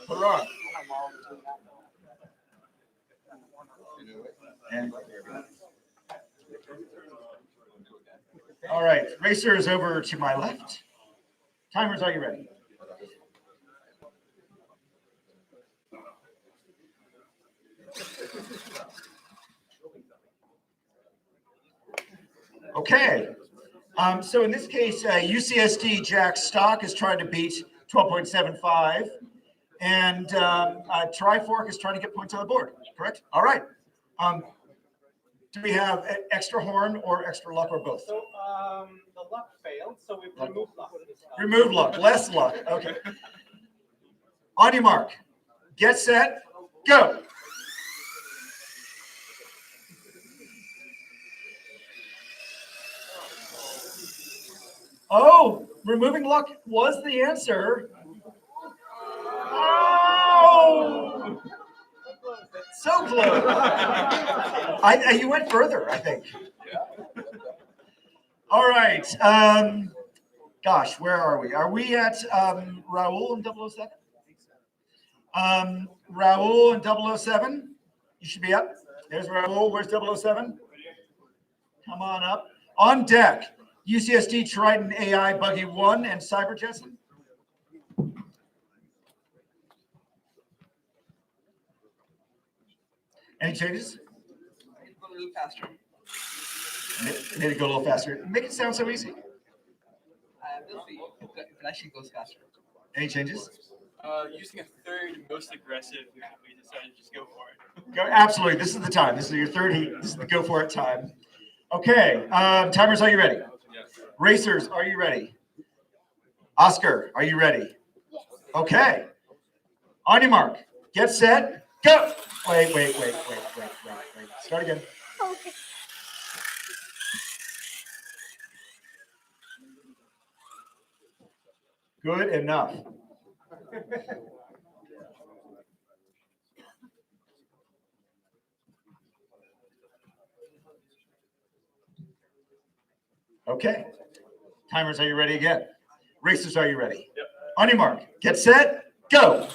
Put her on. And all right, racer is over to my left. Timers, are you ready? Okay. So in this case, UCSD Jack Stock is trying to beat 12.75, and Trifork is trying to get points on the board. Correct? All right. Do we have extra horn or extra luck or both? So the luck failed, so we removed luck. Remove luck, less luck. Okay. On your mark, get set, go. Oh, removing luck was the answer. Oh, so close. You went further, I think. All right. Gosh, where are we? Are we at Raul and 007? Raul and 007. You should be up. There's Raul. Where's 007? Come on up. On deck. UCSD Triton AI Buggy 1 and Cyber Jetson. Any changes? Go a little faster. Made it go a little faster. Make it sound so easy. We'll see if it actually goes faster. Any changes? Using a third most aggressive, we decided to just go for it. Go, absolutely. This is the time. This is your third heat. This is the go for it time. Okay. Timers, are you ready? Yes. Racers, are you ready? Oscar, are you ready? Yes. Okay. On your mark. Get set. Go. Wait. Start again. Okay. Good enough. Okay. Timers, are you ready again? Racers, are you ready? Yep. On your mark. Get set. Go.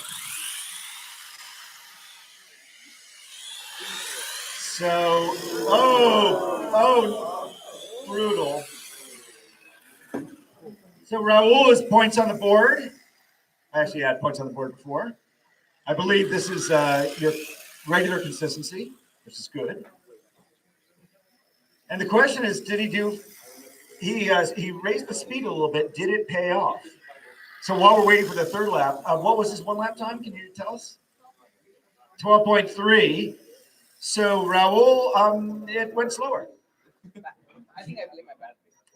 So, brutal. So Raul has points on the board. I actually had points on the board before. I believe this is your regular consistency, which is good. And the question is, did he do? He raised the speed a little bit. Did it pay off? So while we're waiting for the third lap, what was his one lap time? Can you tell us? 12.3. So Raul, it went slower. I think I blame my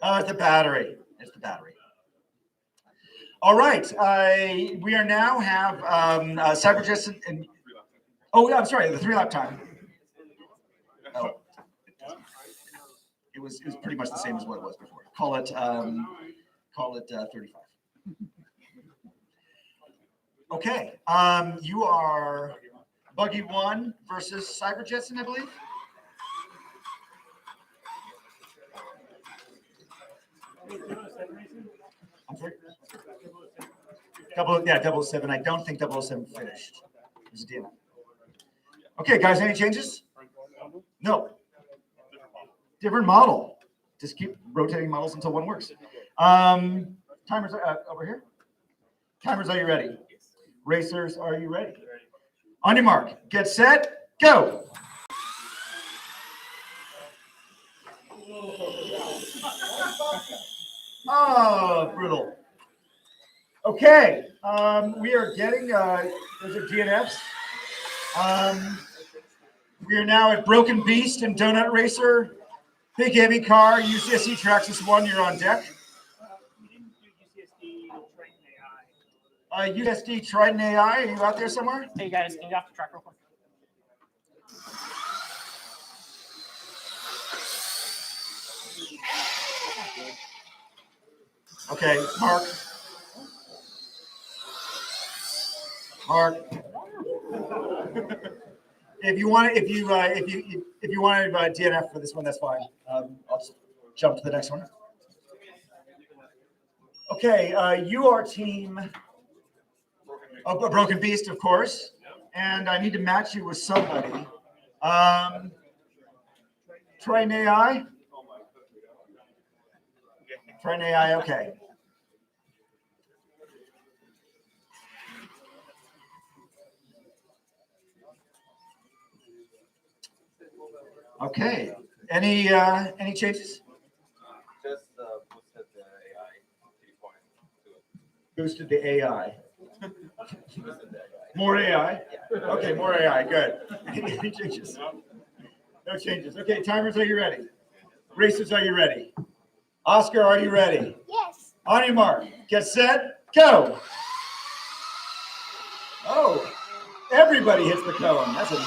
battery. It's the battery. It's the battery. All right. We are now have Cyber Jetson and I'm sorry, the 3 lap time. Oh, it was pretty much the same as what it was before. Call it 35. Okay. You are Buggy 1 versus Cyber Jetson, I believe. I'm sorry. 007. I don't think 007 finished. There's a DNF. Okay, guys, any changes? No. Different model. Just keep rotating models until one works. Timers over here. Timers, are you ready? Racers, are you ready? On your mark, get set, go. Oh, brutal. Okay, we are getting, those are DNFs. We are now at Broken Beast and Donut Racer. Big heavy car, UCSC Traxxas 1, you're on deck. We didn't do UCSD Triton AI. USD Triton AI, are you out there somewhere? Hey guys, can you off the track real quick? Okay, Mark. If you want DNF for this one, that's fine. I'll just jump to the next one. Okay, you are team a Broken Beast, of course, and I need to match you with somebody. Triton AI. Triton AI, okay. Okay. Any changes? Just boosted the AI 3.2. Boosted the AI. Boosted the AI. More AI? Yeah. Okay, more AI. Good. Any changes? No changes. Okay, timers, are you ready? Racers, are you ready? Oscar, are you ready? Yes. On your mark, get set, go. Oh, everybody hits the cone. That's a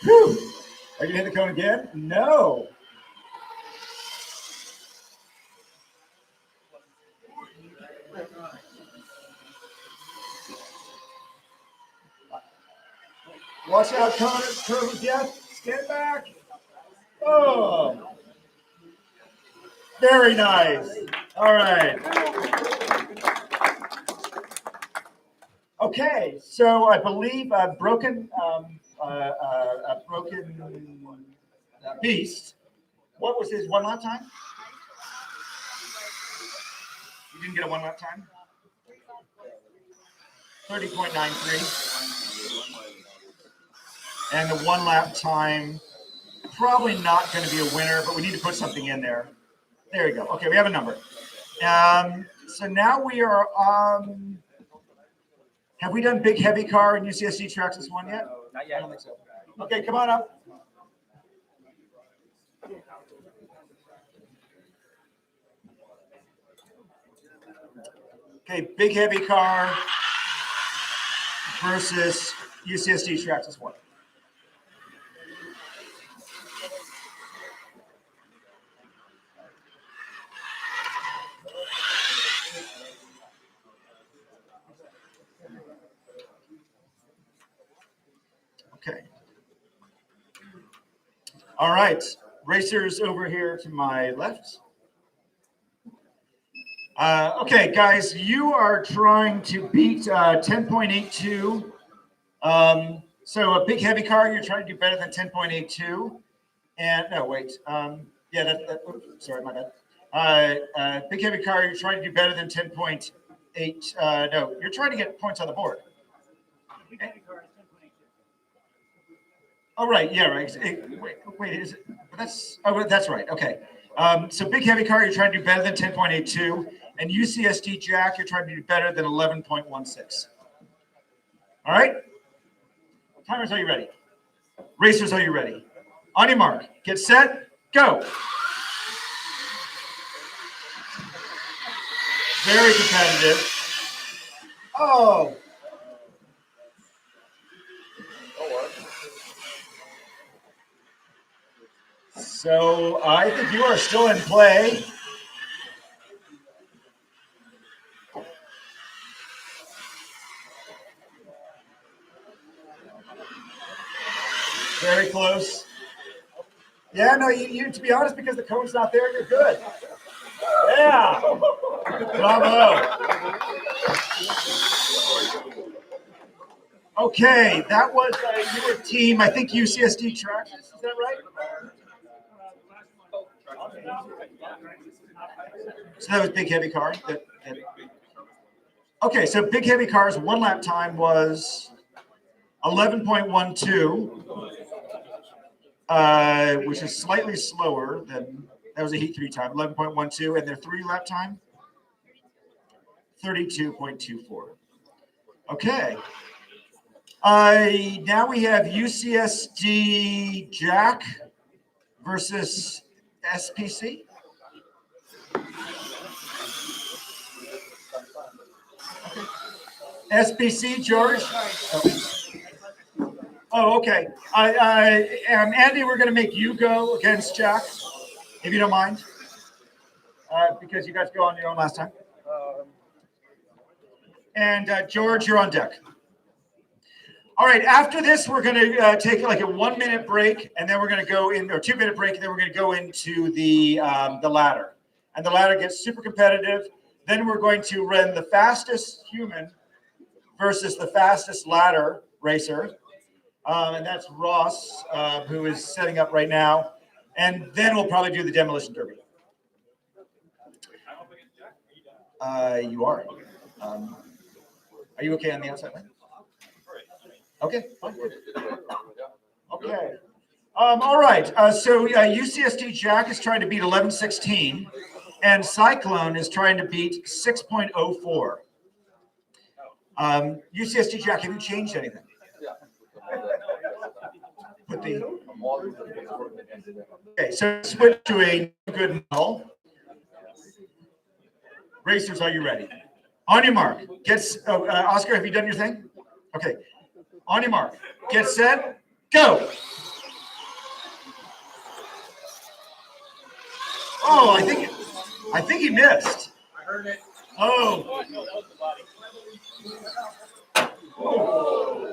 Whew. Are you gonna hit the cone again? No. Watch out, Connor. Curve of death. Stand back. Oh. Very nice. All right. Okay, so I believe Broken a broken beast. What was his 1 lap time? You didn't get a 1 lap time? 30.93. And the 1 lap time, probably not going to be a winner, but we need to put something in there. There we go. Okay, we have a number. So now we are, have we done big heavy car and UCSD tracks this one yet? Not yet. I don't think so. Okay, come on up. Okay, big heavy car versus UCSD tracks this one. Okay. All right, racers over here to my left. Okay, guys, you are trying to beat 10.82. So a big heavy car, you're trying to do better than 10.82. And no, wait. Yeah, oops, sorry, my bad. Big heavy car, you're trying to do better than 10.8. No, you're trying to get points on the board. Oh, right. Yeah, right. Wait, is it? That's right. Okay. So big heavy car, you're trying to do better than 10.82. And UCSD Jack, you're trying to do better than 11.16. All right? Timers, are you ready? Racers, are you ready? On your mark, get set, go. Very competitive. Oh. So I think you are still in play. Very close. Yeah, no, you to be honest, because the cone's not there, you're good. Yeah. Bravo. Okay, that was your team, I think UCSD tracks, is that right? So that was big heavy car. Okay, so big heavy car's 1 lap time was 11.12, which is slightly slower than, that was a heat 3 time, 11.12, and their 3 lap time, 32.24. Okay. Now we have UCSD Jack versus SPC. SPC, George. Oh, okay. Andy, we're going to make you go against Jack, if you don't mind, because you guys go on your own last time. And George, you're on deck. All right. After this, we're going to take like a 1 minute break, and then we're going to go in, or 2 minute break, and then we're going to go into the ladder. And the ladder gets super competitive. Then we're going to run the fastest human versus the fastest ladder racer. And that's Ross, who is setting up right now. And then we'll probably do the demolition derby. You are. Are you okay on the outside line? Okay. Okay. All right. So UCSD Jack is trying to beat 11.16, and Cyclone is trying to beat 6.04. UCSD Jack, have you changed anything? Put the. Okay, so switch to a good null. Racers, are you ready? On your mark. Oscar, have you done your thing? Okay. On your mark. Get set. Go. Oh, I think he missed. I heard it. Oh. No, that was the body. Oh.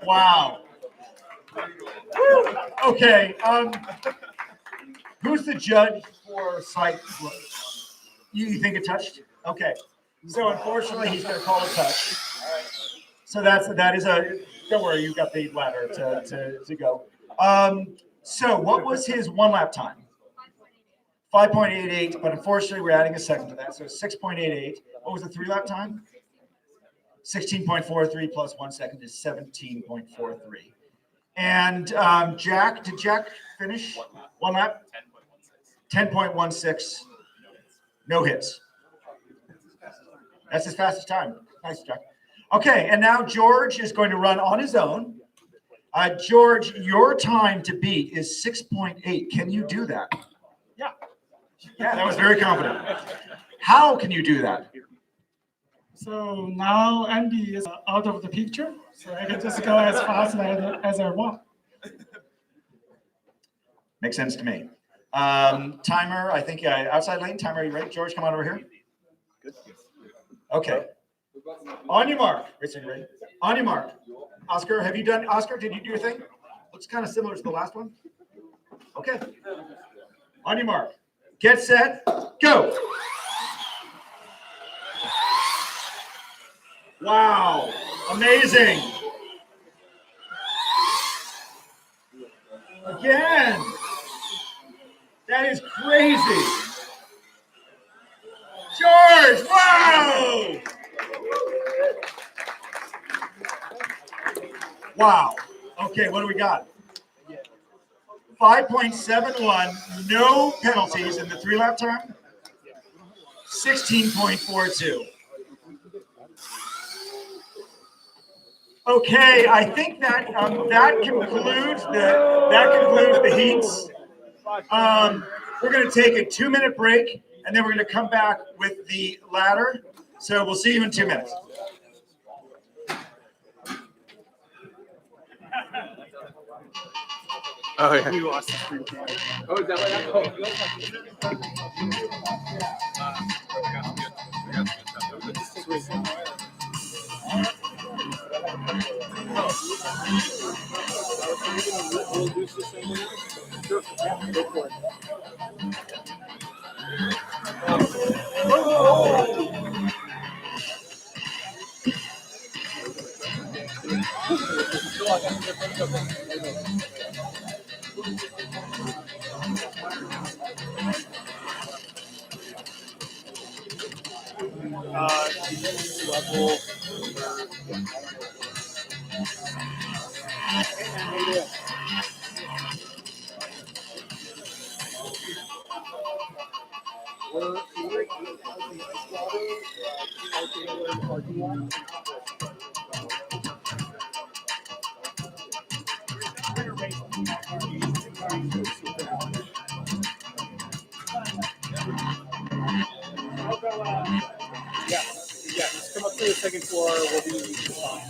Wow. Okay. Who's the judge for Cyclone? You think it touched? Okay. So unfortunately, he's going to call a touch. So that is a. Don't worry, you've got the ladder to go. So what was his one lap time? 5.88, but unfortunately, we're adding a second to that, so 6.88. What was the 3 lap time? 16.43 plus 1 second is 17.43. And Jack, did Jack finish one lap? 10.16. No hits. That's his fastest time. Nice, Jack. Okay, and now George is going to run on his own. George, your time to beat is 6.8. Can you do that? Yeah. Yeah, that was very confident. How can you do that? So now Andy is out of the picture, so I can just go as fast as I want. Makes sense to me. Timer, I think outside lane. Timer, are you ready? George, come on over here. Okay. On your mark. Ready? On your mark. Oscar, have you done, Oscar, did you do your thing? Looks kind of similar to the last one. Okay. On your mark. Get set. Go. Wow. Amazing. Again. That is crazy. George, wow. Wow. Okay, what do we got? 5.71, no penalties in the 3 lap time. 16.42. Okay, I think that that concludes the heats. We're going to take a 2-minute break, and then we're going to come back with the ladder. So we'll see you in 2 minutes. Oh yeah. We lost the screen. Oh, is that level. Yeah, just come up to the second floor. We'll be fine.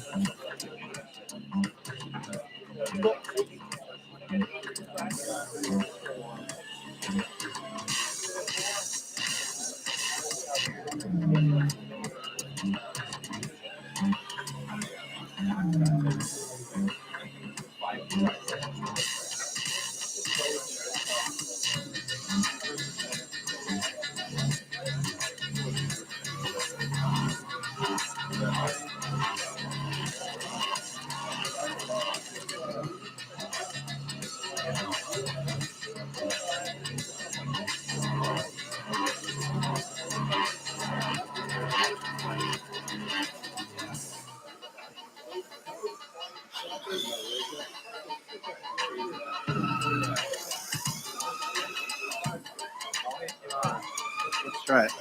Let's try it.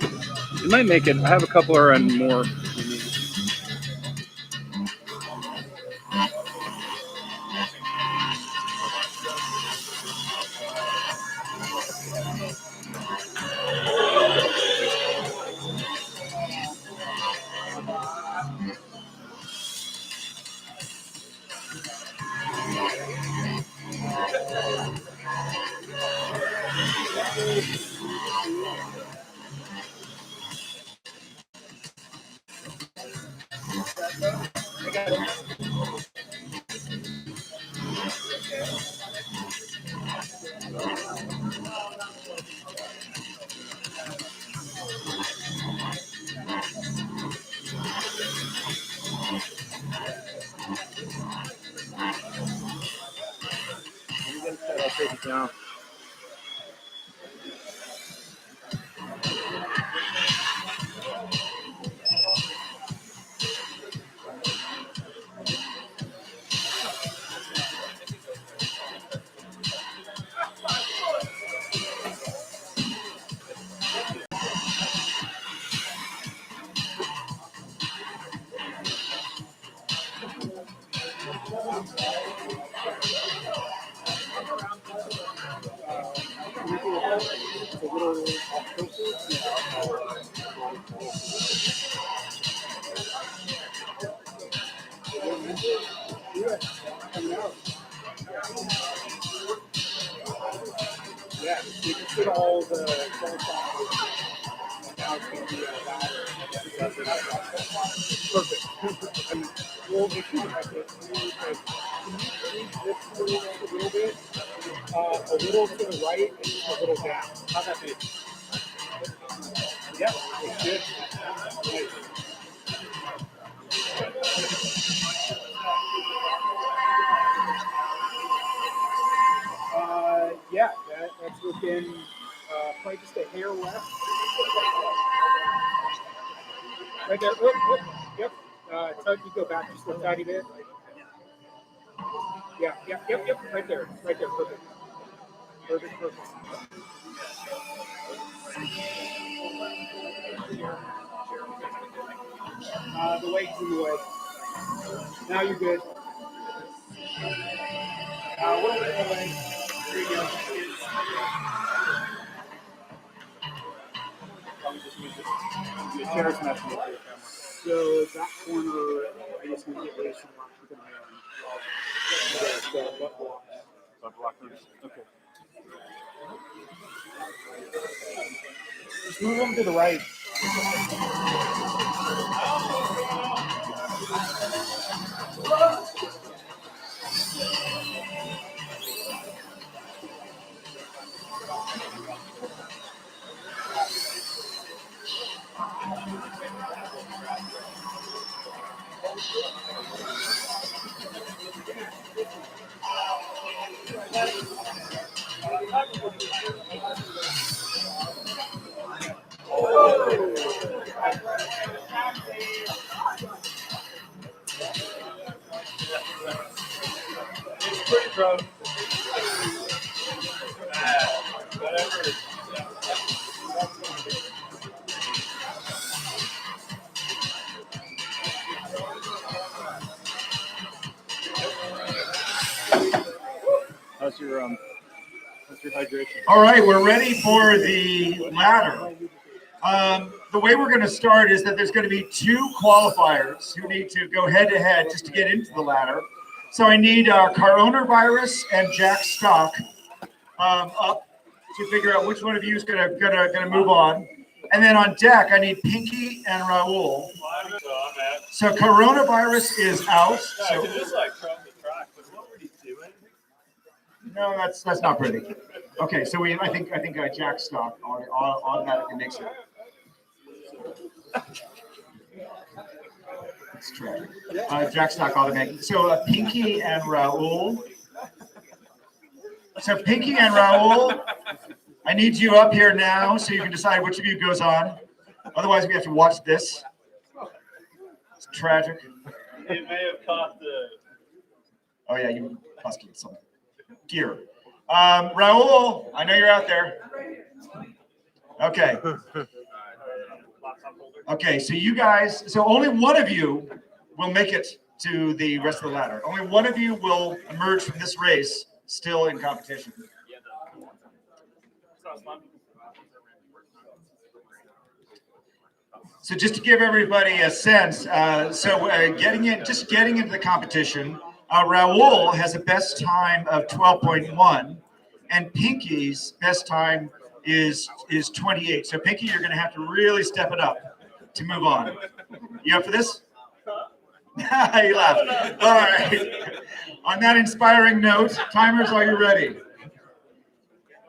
It might make it. I have a couple or more. down. Yeah, you can put all the now it's going to be perfect. And we'll make sure that can you lift a little bit, a little to the right, and a little down. How's that feel? Yeah, it's good. Nice. Yeah, that's within probably just a hair left. Right there. Yep. Tug, you go back just a tiny bit. Yeah. Yep. Right there. Perfect. The leg's in the way. Now you're good. A little bit of the leg. There you go. The chair's messing with you. So that corner, I just need to get raised from the butt block. Butt blockers. Okay. Just move them to the right. It's pretty pro. Whatever. How's your hydration? All right, we're ready for the ladder. The way we're going to start is that there's going to be two qualifiers who need to go head to head just to get into the ladder. So I need coronavirus and Jack Stock up to figure out which one of you is gonna move on. And then on deck, I need Pinky and Raul. So coronavirus is out. So no, that's not pretty. Okay, so I think Jack Stock automatically makes it. It's true. Jack Stock automatically. So Pinky and Raul. So Pinky and Raul, I need you up here now so you can decide which of you goes on. Otherwise, we have to watch this. It's tragic. It may have caught the. Oh yeah, you busted some gear. Raul, I know you're out there. Okay. Okay, so you guys, so only one of you will make it to the rest of the ladder. Only one of you will emerge from this race still in competition. So just to give everybody a sense, getting into the competition, Raul has a best time of 12.1, and Pinky's best time is 28. So Pinky, you're going to have to really step it up to move on. You up for this? You laughed. All right. On that inspiring note, timers, are you ready?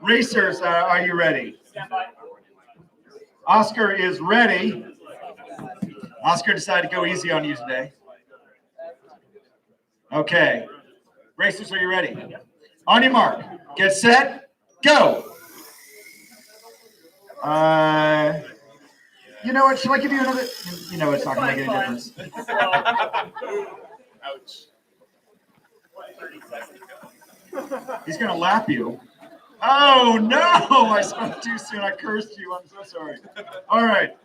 Racers, are you ready? Oscar is ready. Oscar decided to go easy on you today. Okay. Racers, are you ready? On your mark, get set, go. You know what? Shall I give you another? You know, it's not going to make any difference. Ouch. He's going to lap you. Oh, no. I spoke too soon. I cursed you. I'm so sorry. All right.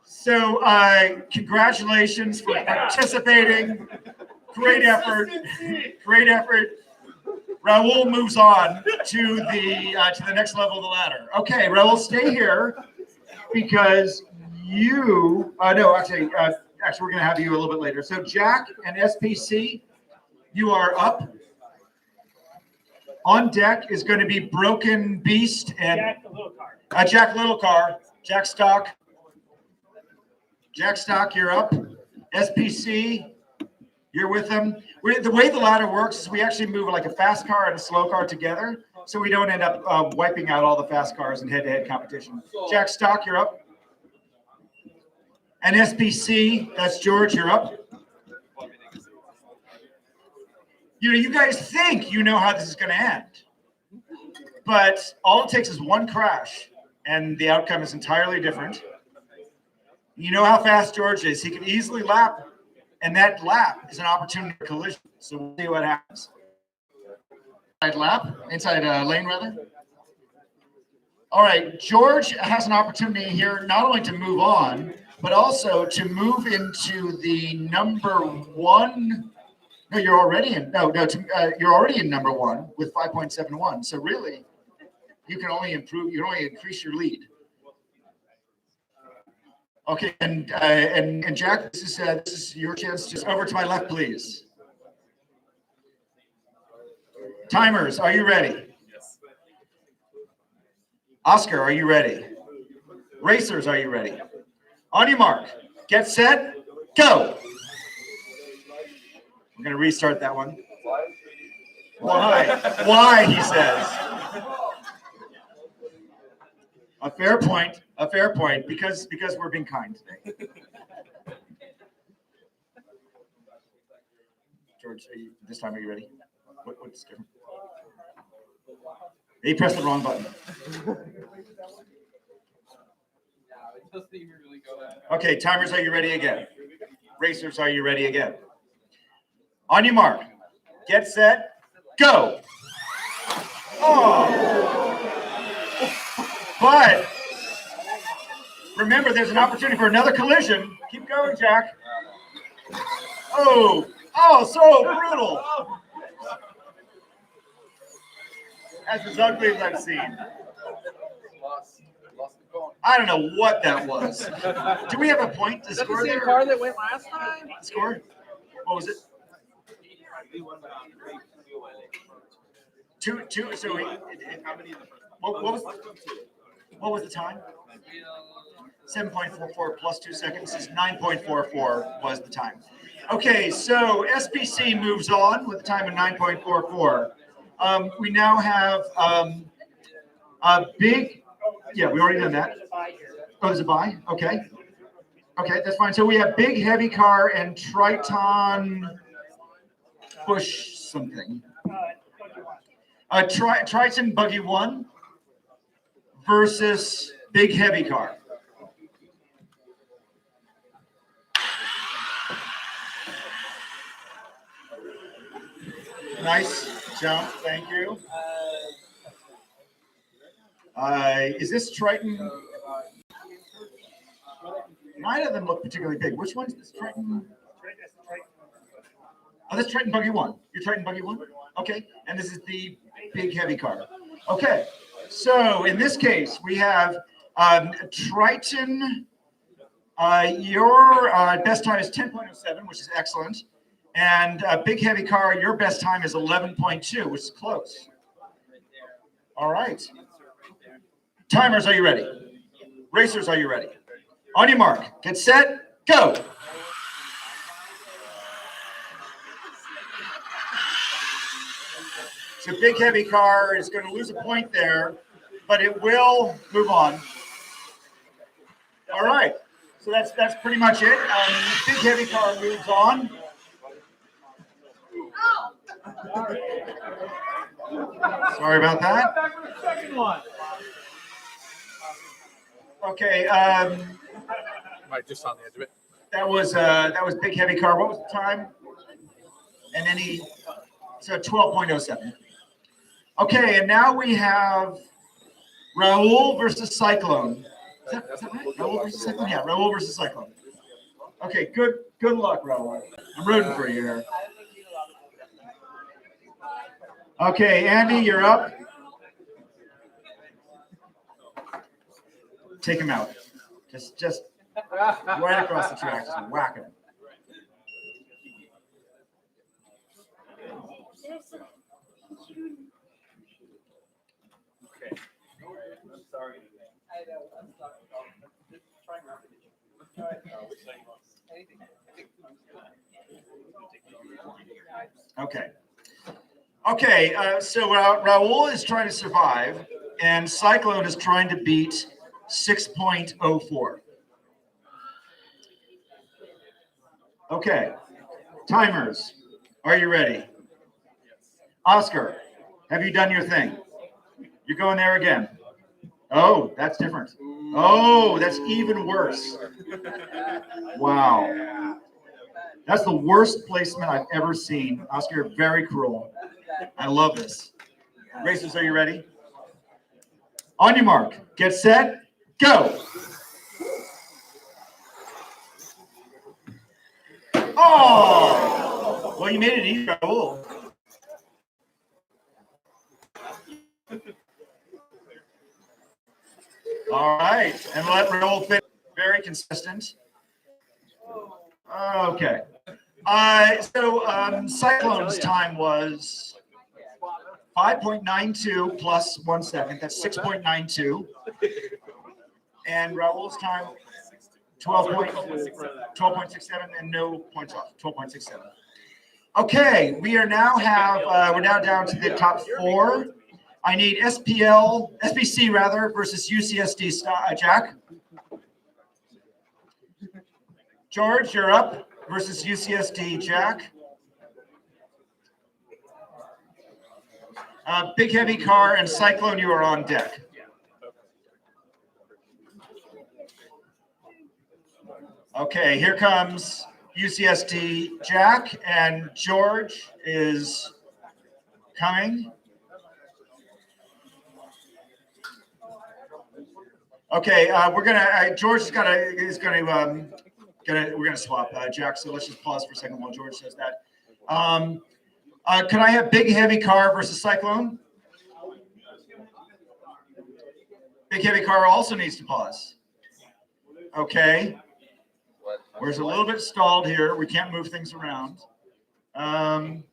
So, congratulations for participating. Great effort. Great effort. Raul moves on to the next level of the ladder. Okay, Raul, stay here because you. No, actually, we're going to have you a little bit later. So, Jack and SPC, you are up. On deck is going to be Broken Beast and Jack the little car. Jack Little Car, Jack Stock. Jack Stock, you're up. SPC, you're with them. The way the ladder works is we actually move like a fast car and a slow car together, so we don't end up wiping out all the fast cars in head-to-head competition. Jack Stock, you're up. And SPC, that's George, you're up. You know, you guys think you know how this is going to end, but all it takes is one crash, and the outcome is entirely different. You know how fast George is. He can easily lap, and that lap is an opportunity for collision. So we'll see what happens. Inside lane, rather. All right, George has an opportunity here not only to move on, but also to move into the number one. No, you're already in. You're already in number one with 5.71. So really, you can only improve. You can only increase your lead. Okay, and Jack, this is your chance. Just over to my left, please. Timers, are you ready? Yes. Oscar, are you ready? Racers, are you ready? On your mark, get set, go. We're going to restart that one. Why? Why, he says. A fair point, because we're being kind today. George, this time are you ready? What's different? He pressed the wrong button. Okay, timers, are you ready again? Racers, are you ready again? On your mark, get set, go. Oh. But remember, there's an opportunity for another collision. Keep going, Jack. Oh, so brutal. That's as ugly as I've seen. I don't know what that was. Do we have a point to score there? Is that the same car that went last time? Score? What was it? Two. So what was the time? 7.44 plus 2 seconds is 9.44 was the time. Okay, so SPC moves on with a time of 9.44. We now have a big. Yeah, we already done that. Oh, there's a buy. Okay. Okay, that's fine. So we have big heavy car and Triton push something. Triton buggy 1 versus big heavy car. Nice jump, thank you. Is this Triton? None of them look particularly big. Which one's this Triton? Oh, that's Triton buggy 1. You're Triton buggy 1? Okay, and this is the big heavy car. Okay, so in this case, we have Triton. Your best time is 10.07, which is excellent. And big heavy car, your best time is 11.2, which is close. All right. Timers, are you ready? Racers, are you ready? On your mark, get set, go. So big heavy car is going to lose a point there, but it will move on. All right. So that's pretty much it. Big heavy car moves on. Sorry about that. Back for the second one. Okay. Right, just on the edge of it. That was Big Heavy Car. What was the time? And then so 12.07. Okay, and now we have Raul versus Cyclone. Is that right? Raul versus Cyclone? Yeah, Raul versus Cyclone. Okay, good luck, Raul. I'm rooting for you here. Okay, Andy, you're up. Take him out. Just right across the track. Just whack him. Okay. I'm sorry. I know. I'm sorry. Okay. Okay, so Raul is trying to survive, and Cyclone is trying to beat 6.04. Okay, timers, are you ready? Oscar, have you done your thing? You're going there again. Oh, that's different. Oh, that's even worse. Wow. That's the worst placement I've ever seen. Oscar, you're very cruel. I love this. Racers, are you ready? On your mark, get set, go. Oh! Well, you made it easy, Raul. All right, and let Raul fit. Very consistent. Okay. So Cyclone's time was 5.92 plus 1 second. That's 6.92. And Raul's time 12.67 and no points off. 12.67. Okay, we're now down to the top 4. I need SPC versus UCSD Jack. George, you're up versus UCSD Jack. Big Heavy Car and Cyclone, you are on deck. Okay, here comes UCSD Jack, and George is coming. Okay, we're gonna swap Jack. So let's just pause for a second while George says that. Can I have Big Heavy Car versus Cyclone? Big Heavy Car also needs to pause. Okay. We're a little bit stalled here. We can't move things around. 2-minute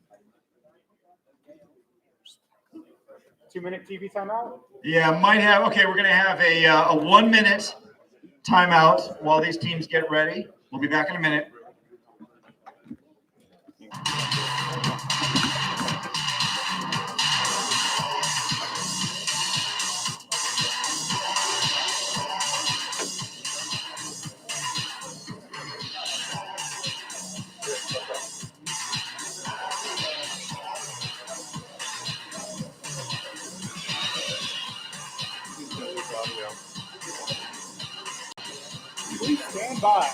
TV timeout? Yeah, might have. Okay, we're going to have a 1 minute timeout while these teams get ready. We'll be back in a minute. Please stand by.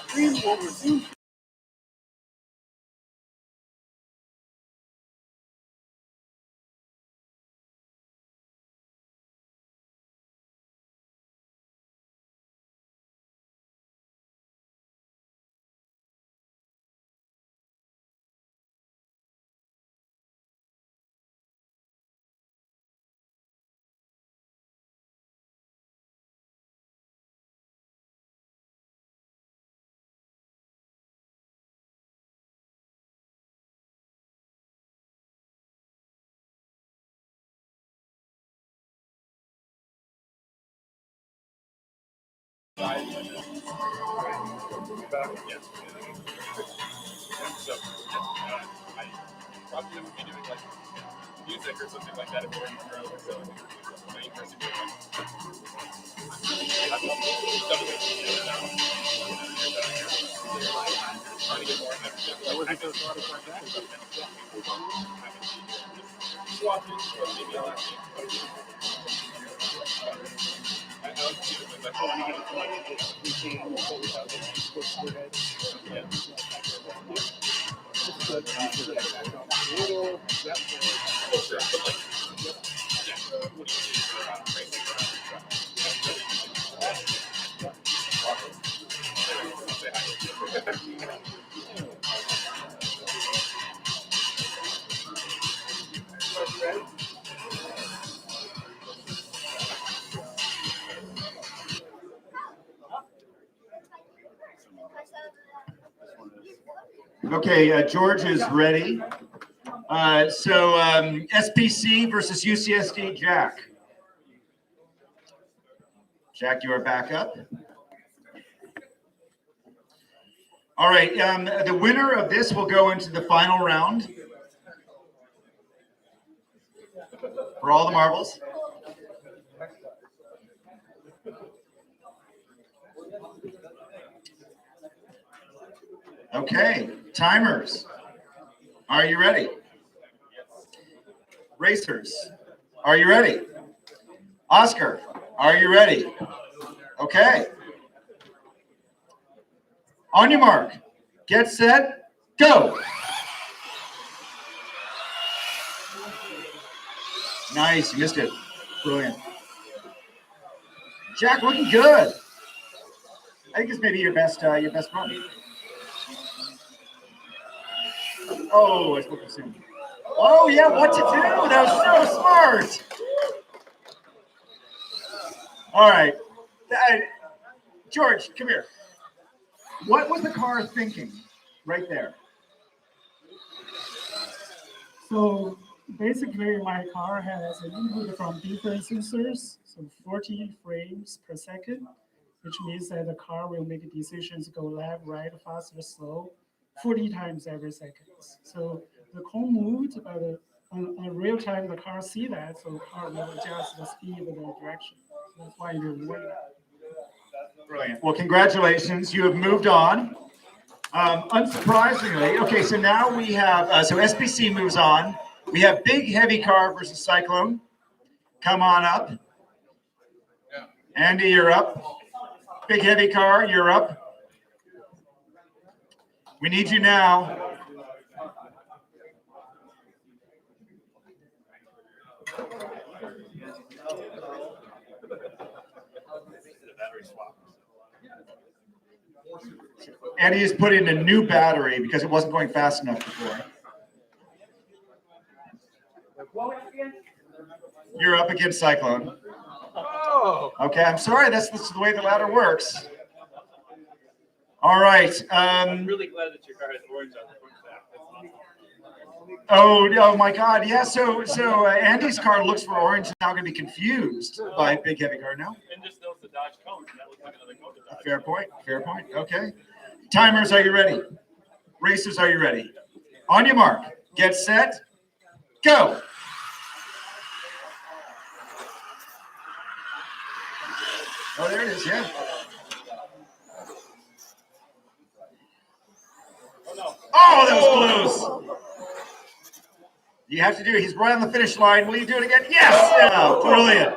Stream will resume. I probably would be doing like music or something like that if we were in the room. So my interest in doing trying to get more. Okay, George is ready. SPC versus UCSD, Jack. Jack, you are back up. All right, the winner of this will go into the final round for all the marbles. Okay, timers, are you ready? Racers, are you ready? Oscar, are you ready? Okay. On your mark, get set, go. Nice, you missed it. Brilliant. Jack, looking good. I think this may be your best run. Oh, I spoke too soon. Oh yeah, what to do? That was so smart. All right, George, come here. What was the car thinking right there? So basically, my car has an input from different sensors, so 40 frames per second, which means that the car will make decisions go left, right, fast, or slow, 40 times every second. So the cone moved, but on real time, the car see that, so the car will adjust the speed and the direction. So that's why you're winning. Brilliant. Well, congratulations. You have moved on. Unsurprisingly, okay, so now we have, so SPC moves on. We have Big Heavy Car versus Cyclone. Come on up. Andy, you're up. Big Heavy Car, you're up. We need you now. Andy has put in a new battery because it wasn't going fast enough before. You're up against Cyclone. Okay, I'm sorry, that's the way the ladder works. All right. I'm really glad that your car has orange on the front back. Oh my God, yeah. So Andy's car looks for orange. Now going to be confused by Big Heavy Car now. And just notice the Dodge cone. That looks like another cone to Dodge. Fair point. Fair point. Okay. Timers, are you ready? Racers, are you ready? On your mark, get set, go. Oh, there it is. Yeah. Oh, that was close. You have to do it. He's right on the finish line. Will you do it again? Yes. Yeah, brilliant.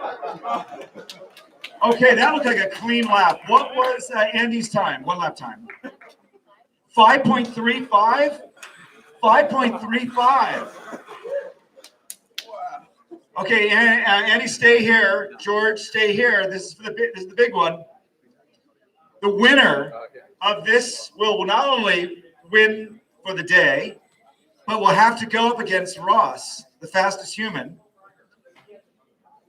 Okay, that looked like a clean lap. What was Andy's time? One lap time. 5.35. 5.35. Okay, Andy, stay here. George, stay here. This is the big one. The winner of this will not only win for the day, but will have to go up against Ross, the fastest human,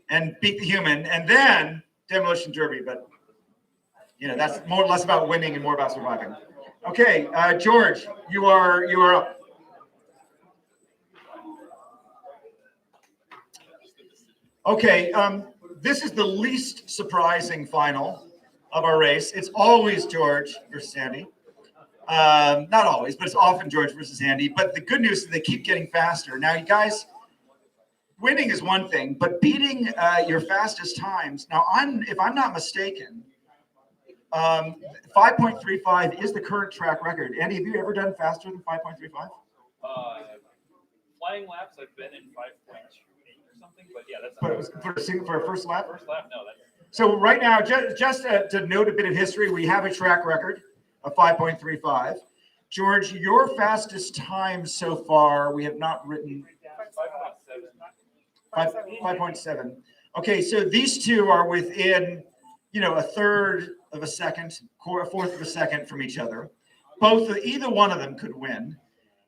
and beat the human, and then Demolition Derby. But that's more or less about winning and more about surviving. Okay, George, you are up. Okay, this is the least surprising final of our race. It's always George versus Andy. Not always, but it's often George versus Andy. But the good news is they keep getting faster. Now, you guys, winning is one thing, but beating your fastest times. Now, if I'm not mistaken, 5.35 is the current track record. Andy, have you ever done faster than 5.35? Flying laps, I've been in 5.2 something, but yeah, that's. But it was for a first lap? First lap, no. That's, So right now, just to note a bit of history, we have a track record of 5.35. George, your fastest time so far, we have not written 5.7. Okay, so these two are within, a third of a second, a fourth of a second from each other. Either one of them could win.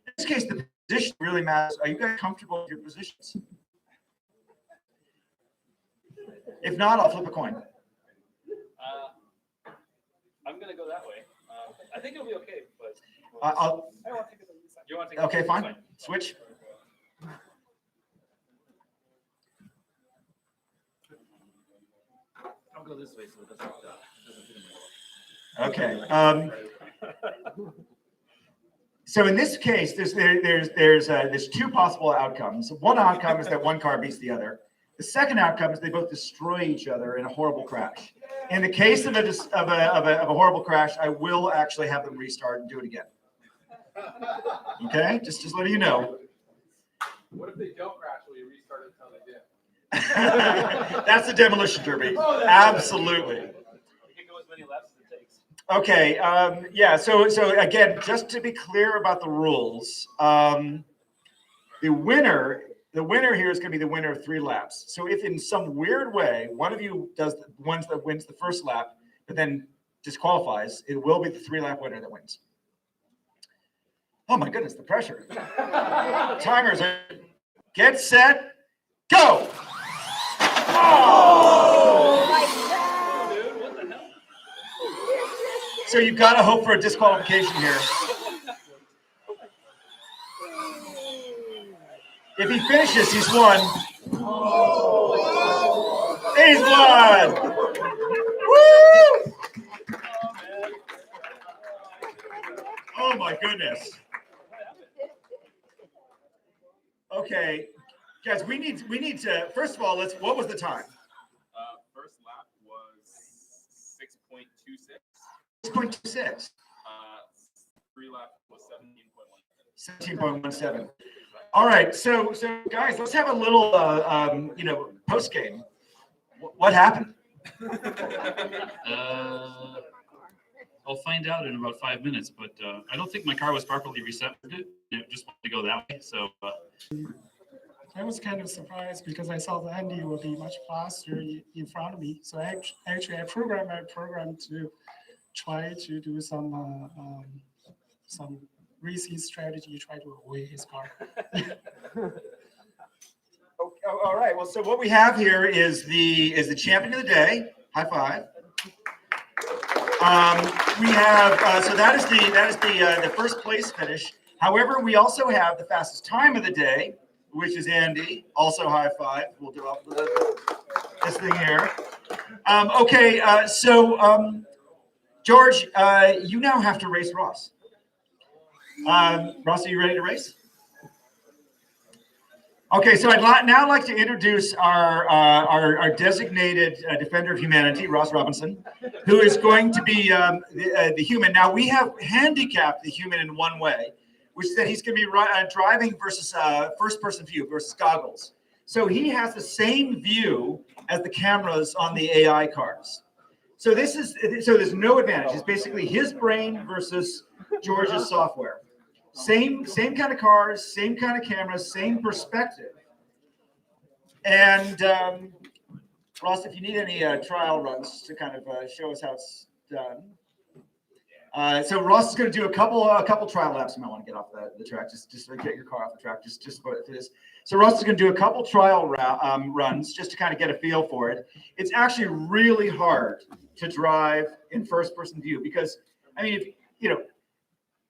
In this case, the position really matters. Are you guys comfortable with your positions? If not, I'll flip a coin. I'm gonna go that way. I think it'll be okay, but. You want to take Okay, fine. Switch. I'll go this way so it doesn't fit in my Okay. So in this case, there's two possible outcomes. One outcome is that one car beats the other. The second outcome is they both destroy each other in a horrible crash. In the case of a horrible crash, I will actually have them restart and do it again. Okay, just letting you know. What if they don't crash? Will you restart it until they do? That's the demolition derby. Absolutely. You can go as many laps as it takes. Okay. Yeah. So again, just to be clear about the rules, the winner here is going to be the winner of 3 laps. So if in some weird way one of you does the ones that wins the first lap, but then disqualifies, it will be the 3-lap winner that wins. Oh my goodness, the pressure. Timers are get set, go. Oh! So you've got to hope for a disqualification here. If he finishes, he's won. He's won. Woo! Oh my goodness. Okay, guys, we need to, first of all, what was the time? First lap was 6.26. 6.26. 3 lap was 17.17. 17.17. All right, so guys, let's have a little post game. What happened? I'll find out in about 5 minutes, but I don't think my car was properly reset. It just wanted to go that way. So I was kind of surprised because I saw the Andy would be much faster in front of me. So actually, I programmed my program to try to do some racing strategy, try to avoid his car. All right. Well, so what we have here is the champion of the day. High five. We have so that is the first place finish. However, we also have the fastest time of the day, which is Andy. Also high five. We'll do up this thing here. Okay. George, you now have to race Ross. Ross, are you ready to race? Okay, so I'd now like to introduce our designated defender of humanity, Ross Robinson, who is going to be the human. Now, we have handicapped the human in one way, which is that he's going to be driving versus first-person view versus goggles. So he has the same view as the cameras on the AI cars. So there's no advantage. It's basically his brain versus George's software. Same kind of cars, same kind of cameras, same perspective. And Ross, if you need any trial runs to kind of show us how it's done. So Ross is going to do a couple trial laps. You might want to get off the track, just get your car off the track, just for this. So Ross is going to do a couple trial runs just to kind of get a feel for it. It's actually really hard to drive in first-person view because, I mean,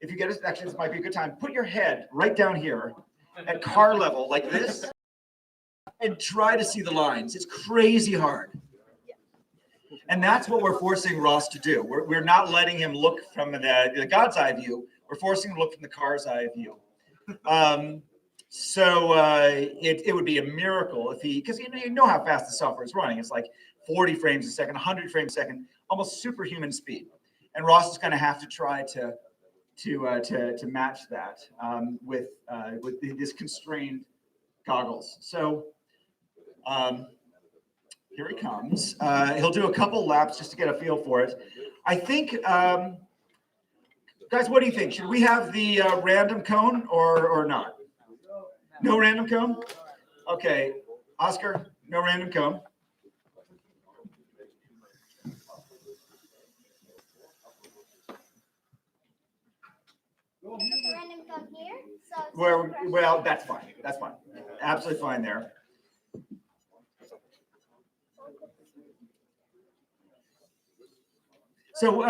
if you get it, actually, this might be a good time. Put your head right down here at car level like this and try to see the lines. It's crazy hard. And that's what we're forcing Ross to do. We're not letting him look from the God's eye view. We're forcing him to look from the car's eye view. It would be a miracle if because you know how fast the software is running. It's like 40 frames a second, 100 frames a second, almost superhuman speed. And Ross is going to have to try to match that with these constrained goggles. So Here he comes. He'll do a couple laps just to get a feel for it. I think, guys, what do you think? Should we have the random cone or not? No random cone? Okay, Oscar, no random cone. Random come here. So Well, that's fine. That's fine. Absolutely fine there. So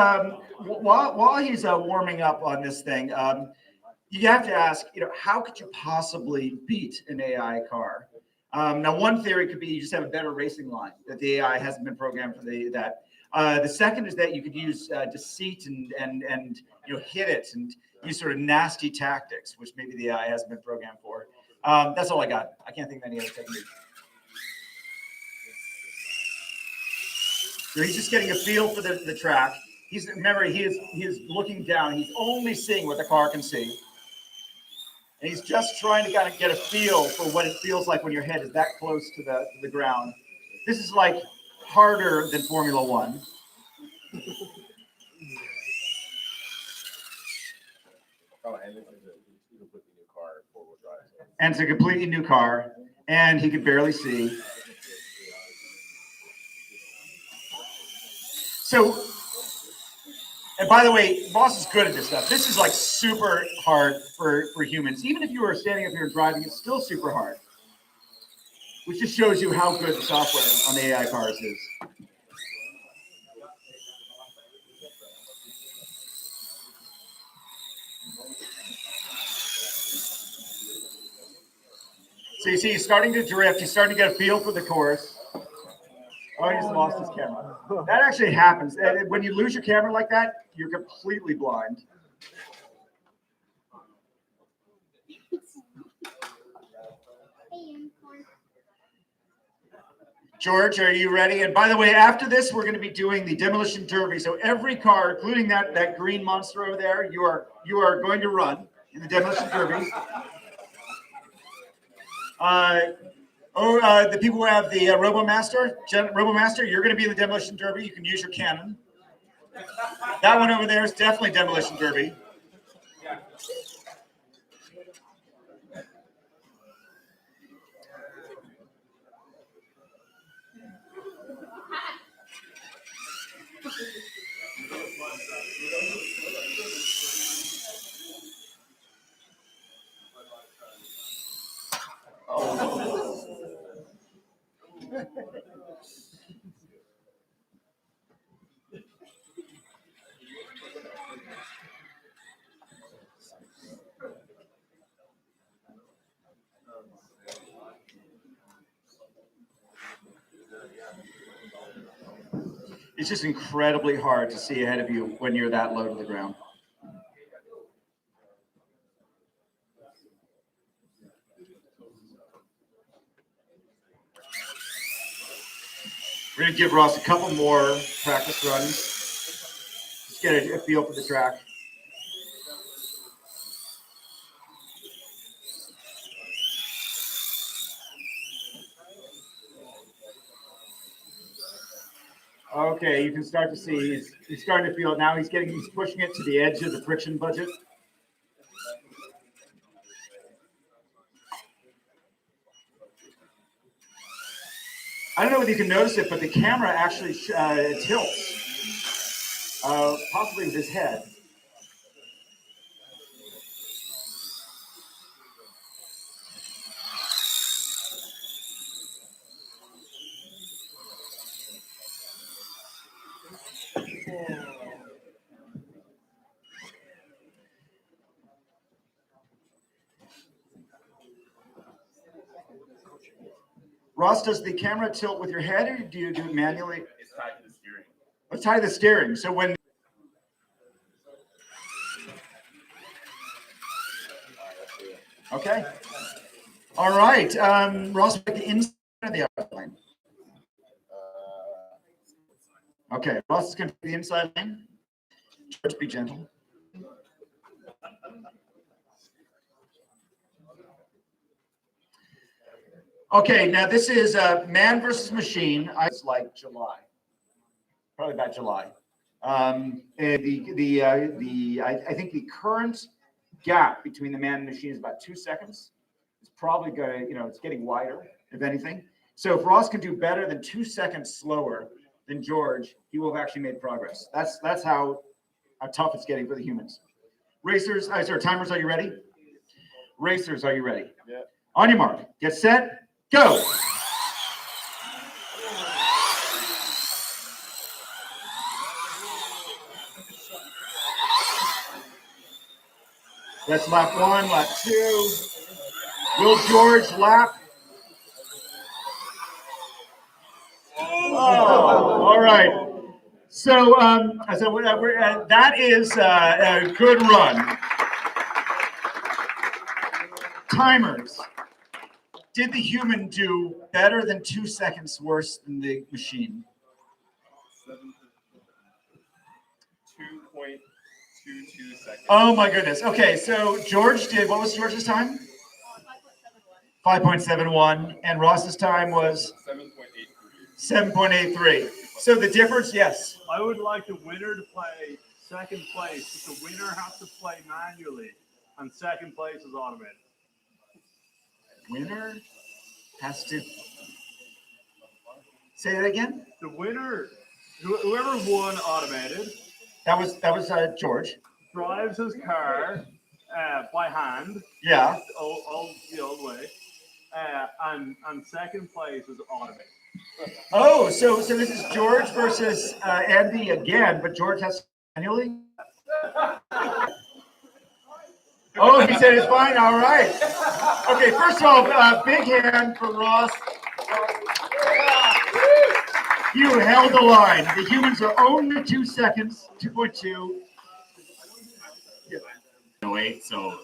while he's warming up on this thing, you have to ask, how could you possibly beat an AI car? Now, one theory could be you just have a better racing line, that the AI hasn't been programmed for that. The second is that you could use deceit and hit it and use sort of nasty tactics, which maybe the AI hasn't been programmed for. That's all I got. I can't think of any other technique. So he's just getting a feel for the track. Remember, he is looking down. He's only seeing what the car can see. And he's just trying to kind of get a feel for what it feels like when your head is that close to the ground. This is like harder than Formula One. Oh, and this is a completely new car, four-wheel drive. And it's a completely new car, and he could barely see. So, and by the way, Ross is good at this stuff. This is like super hard for humans. Even if you were standing up here and driving, it's still super hard. Which just shows you how good the software on the AI cars is. So you see he's starting to drift. He's starting to get a feel for the course. Oh, he's lost his camera. That actually happens. And when you lose your camera like that, you're completely blind. George, are you ready? And by the way, after this, we're going to be doing the Demolition Derby. So every car, including that green monster over there, you are going to run in the Demolition Derby. The people who have the RoboMaster, you're going to be in the Demolition Derby. You can use your cannon. That one over there is definitely Demolition Derby. It's just incredibly hard to see ahead of you when you're that low to the ground. We're going to give Ross a couple more practice runs. Just get a feel for the track. Okay, you can start to see he's starting to feel it now. He's pushing it to the edge of the friction budget. I don't know whether you can notice it, but the camera actually tilts, possibly with his head. Ross, does the camera tilt with your head, or do you do it manually? It's tied to the steering. It's tied to the steering. So when okay, all right, Ross, the inside of the outside lane. Okay, Ross is going to the inside lane. George, be gentle. Okay, now this is man versus machine. It's like July, probably about July. And I think the current gap between the man and machine is about 2 seconds. It's probably going to, it's getting wider, if anything. So if Ross can do better than 2 seconds slower than George, he will have actually made progress. That's how tough it's getting for the humans. Racers, sorry, timers, are you ready? Racers, are you ready? Yeah. On your mark, get set, go. That's lap 1, lap 2. Will George lap? Oh, all right. So, that is a good run. Timers. Did the human do better than 2 seconds worse than the machine? 2.22 seconds. Oh my goodness. Okay, so George did, what was George's time? 5.71. And Ross's time was? 7.83. So the difference, yes. I would like the winner to play second place, but the winner has to play manually, and second place is automated. Winner has to say that again. The winner, whoever won automated, That was George. drives his car by hand. Yeah. All the old way, and second place is automated. Oh, so this is George versus Andy again, but George has manually. Oh, he said it's fine. All right. Okay, first of all, big hand for Ross. You held the line. The humans are only 2 seconds, 2.2. Wait, so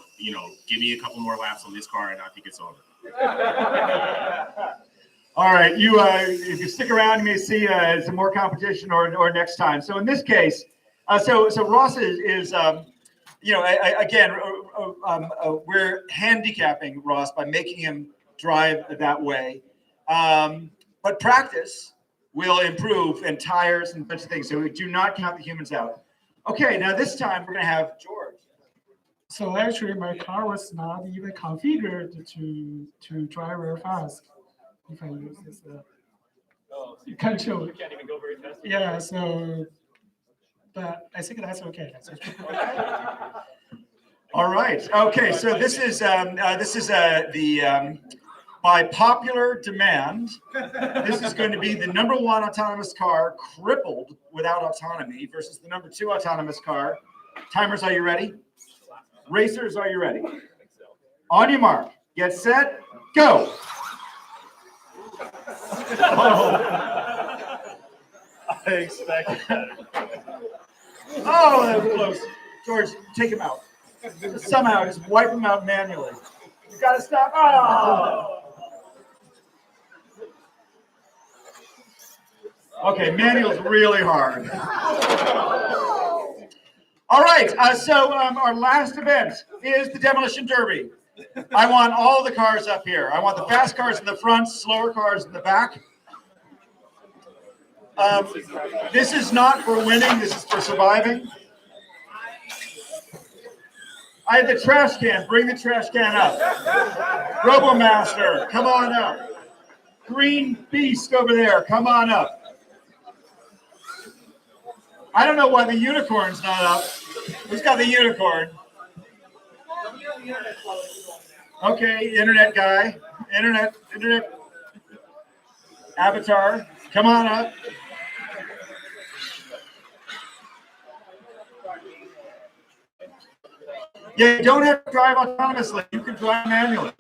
give me a couple more laps on this car, and I think it's over. All right, if you stick around, you may see some more competition or next time. So in this case, so Ross is again, we're handicapping Ross by making him drive that way. But practice will improve, and tires and a bunch of things. So we do not count the humans out. Okay, now this time we're going to have George. So actually, my car was not even configured to drive very fast. If I use this control. You can't even go very fast. Yeah, so, but I think that's okay. All right. Okay. So this is the by popular demand. This is going to be the #1 autonomous car crippled without autonomy versus the #2 autonomous car. Timers, are you ready? Racers, are you ready? On your mark, get set, go. I expected that. Oh, that was close. George, take him out. Somehow, just wipe him out manually. You got to stop. Oh. Okay, manual's really hard. All right, so our last event is the Demolition Derby. I want all the cars up here. I want the fast cars in the front, slower cars in the back. This is not for winning, this is for surviving. I have the trash can. Bring the trash can up. Robomaster, come on up. Green Beast over there, come on up. I don't know why the unicorn's not up. Who's got the unicorn? Okay, internet guy. Internet avatar, come on up. Yeah, you don't have to drive autonomously. You can drive manually.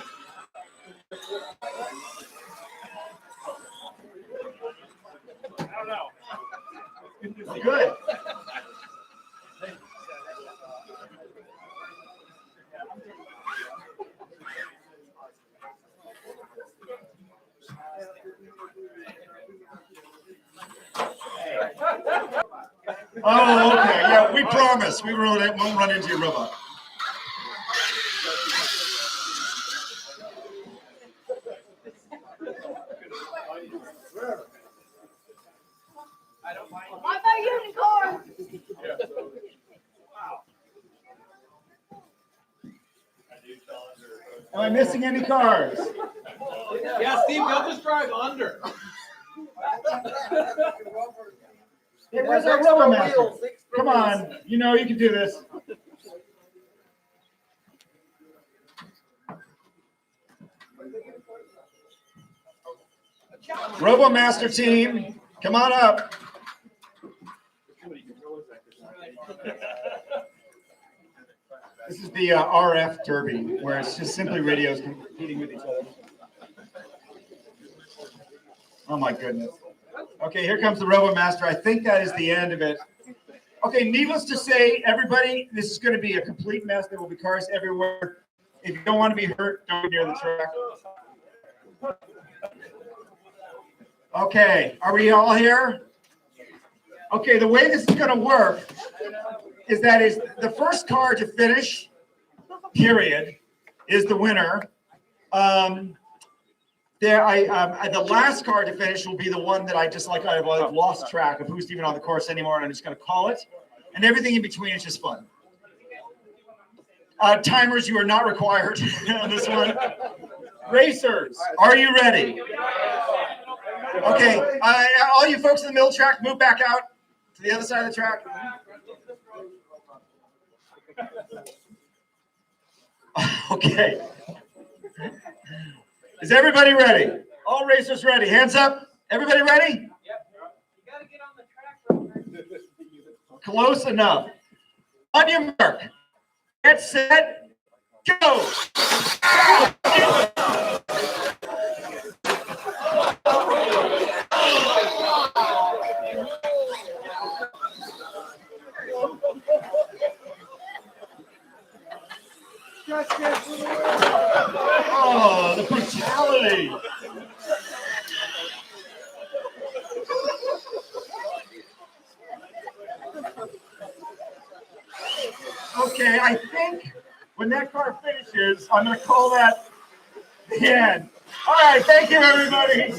I don't know. Good. Oh, okay. Yeah, we promise we won't run into your robot. Am I missing any cars? Yeah, Steve, they'll just drive under. Hey, where's our Robomaster? Come on, you know you can do this. Robomaster team, come on up. This is the RF derby, where it's just simply radios competing with each other. Oh my goodness. Okay, here comes the Robomaster. I think that is the end of it. Okay, needless to say, everybody, this is going to be a complete mess. There will be cars everywhere. If you don't want to be hurt, don't be near the track. Okay, are we all here? Okay, the way this is going to work is that is the first car to finish, period, is the winner. The last car to finish will be the one that I've lost track of who's even on the course anymore, and I'm just going to call it. And everything in between is just fun. Timers, you are not required on this one. Racers, are you ready? Okay, all you folks in the middle track, move back out to the other side of the track. Okay. Is everybody ready? All racers ready? Hands up. Everybody ready? Yep. You gotta get on the track. Close enough. On your mark. Get set. Go. Oh, the brutality. Okay, I think when that car finishes, I'm going to call that the end. All right, thank you, everybody.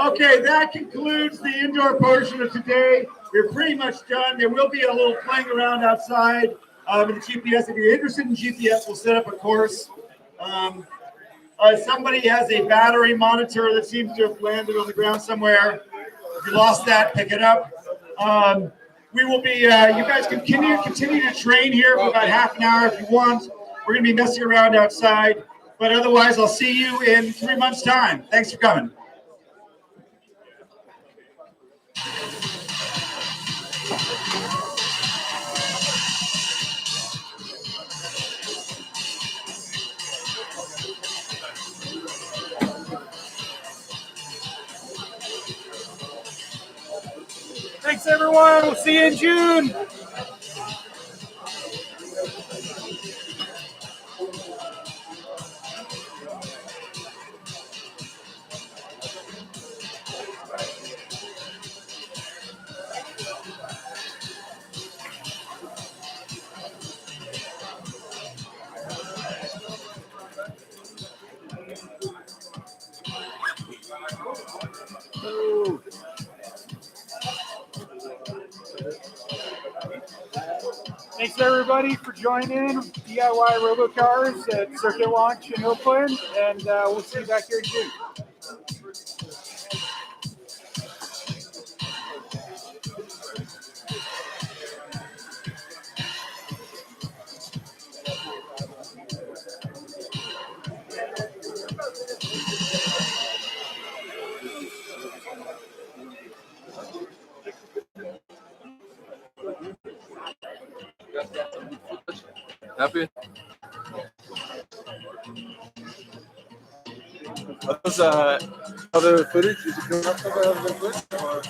Okay, that concludes the indoor portion of today. We're pretty much done. There will be a little playing around outside with the GPS. If you're interested in GPS, we'll set up a course. Somebody has a battery monitor that seems to have landed on the ground somewhere. If you lost that, pick it up. We will be, you guys can continue to train here for about half an hour if you want. We're going to be messing around outside. But otherwise, I'll see you in 3 months' time. Thanks for coming. Thanks, everyone. We'll see you in June. Thanks everybody for joining DIY Robocars at Circuit Launch in Oakland, and we'll see you back here in June. Happy? Those other footage, did you come up with other footage? Or?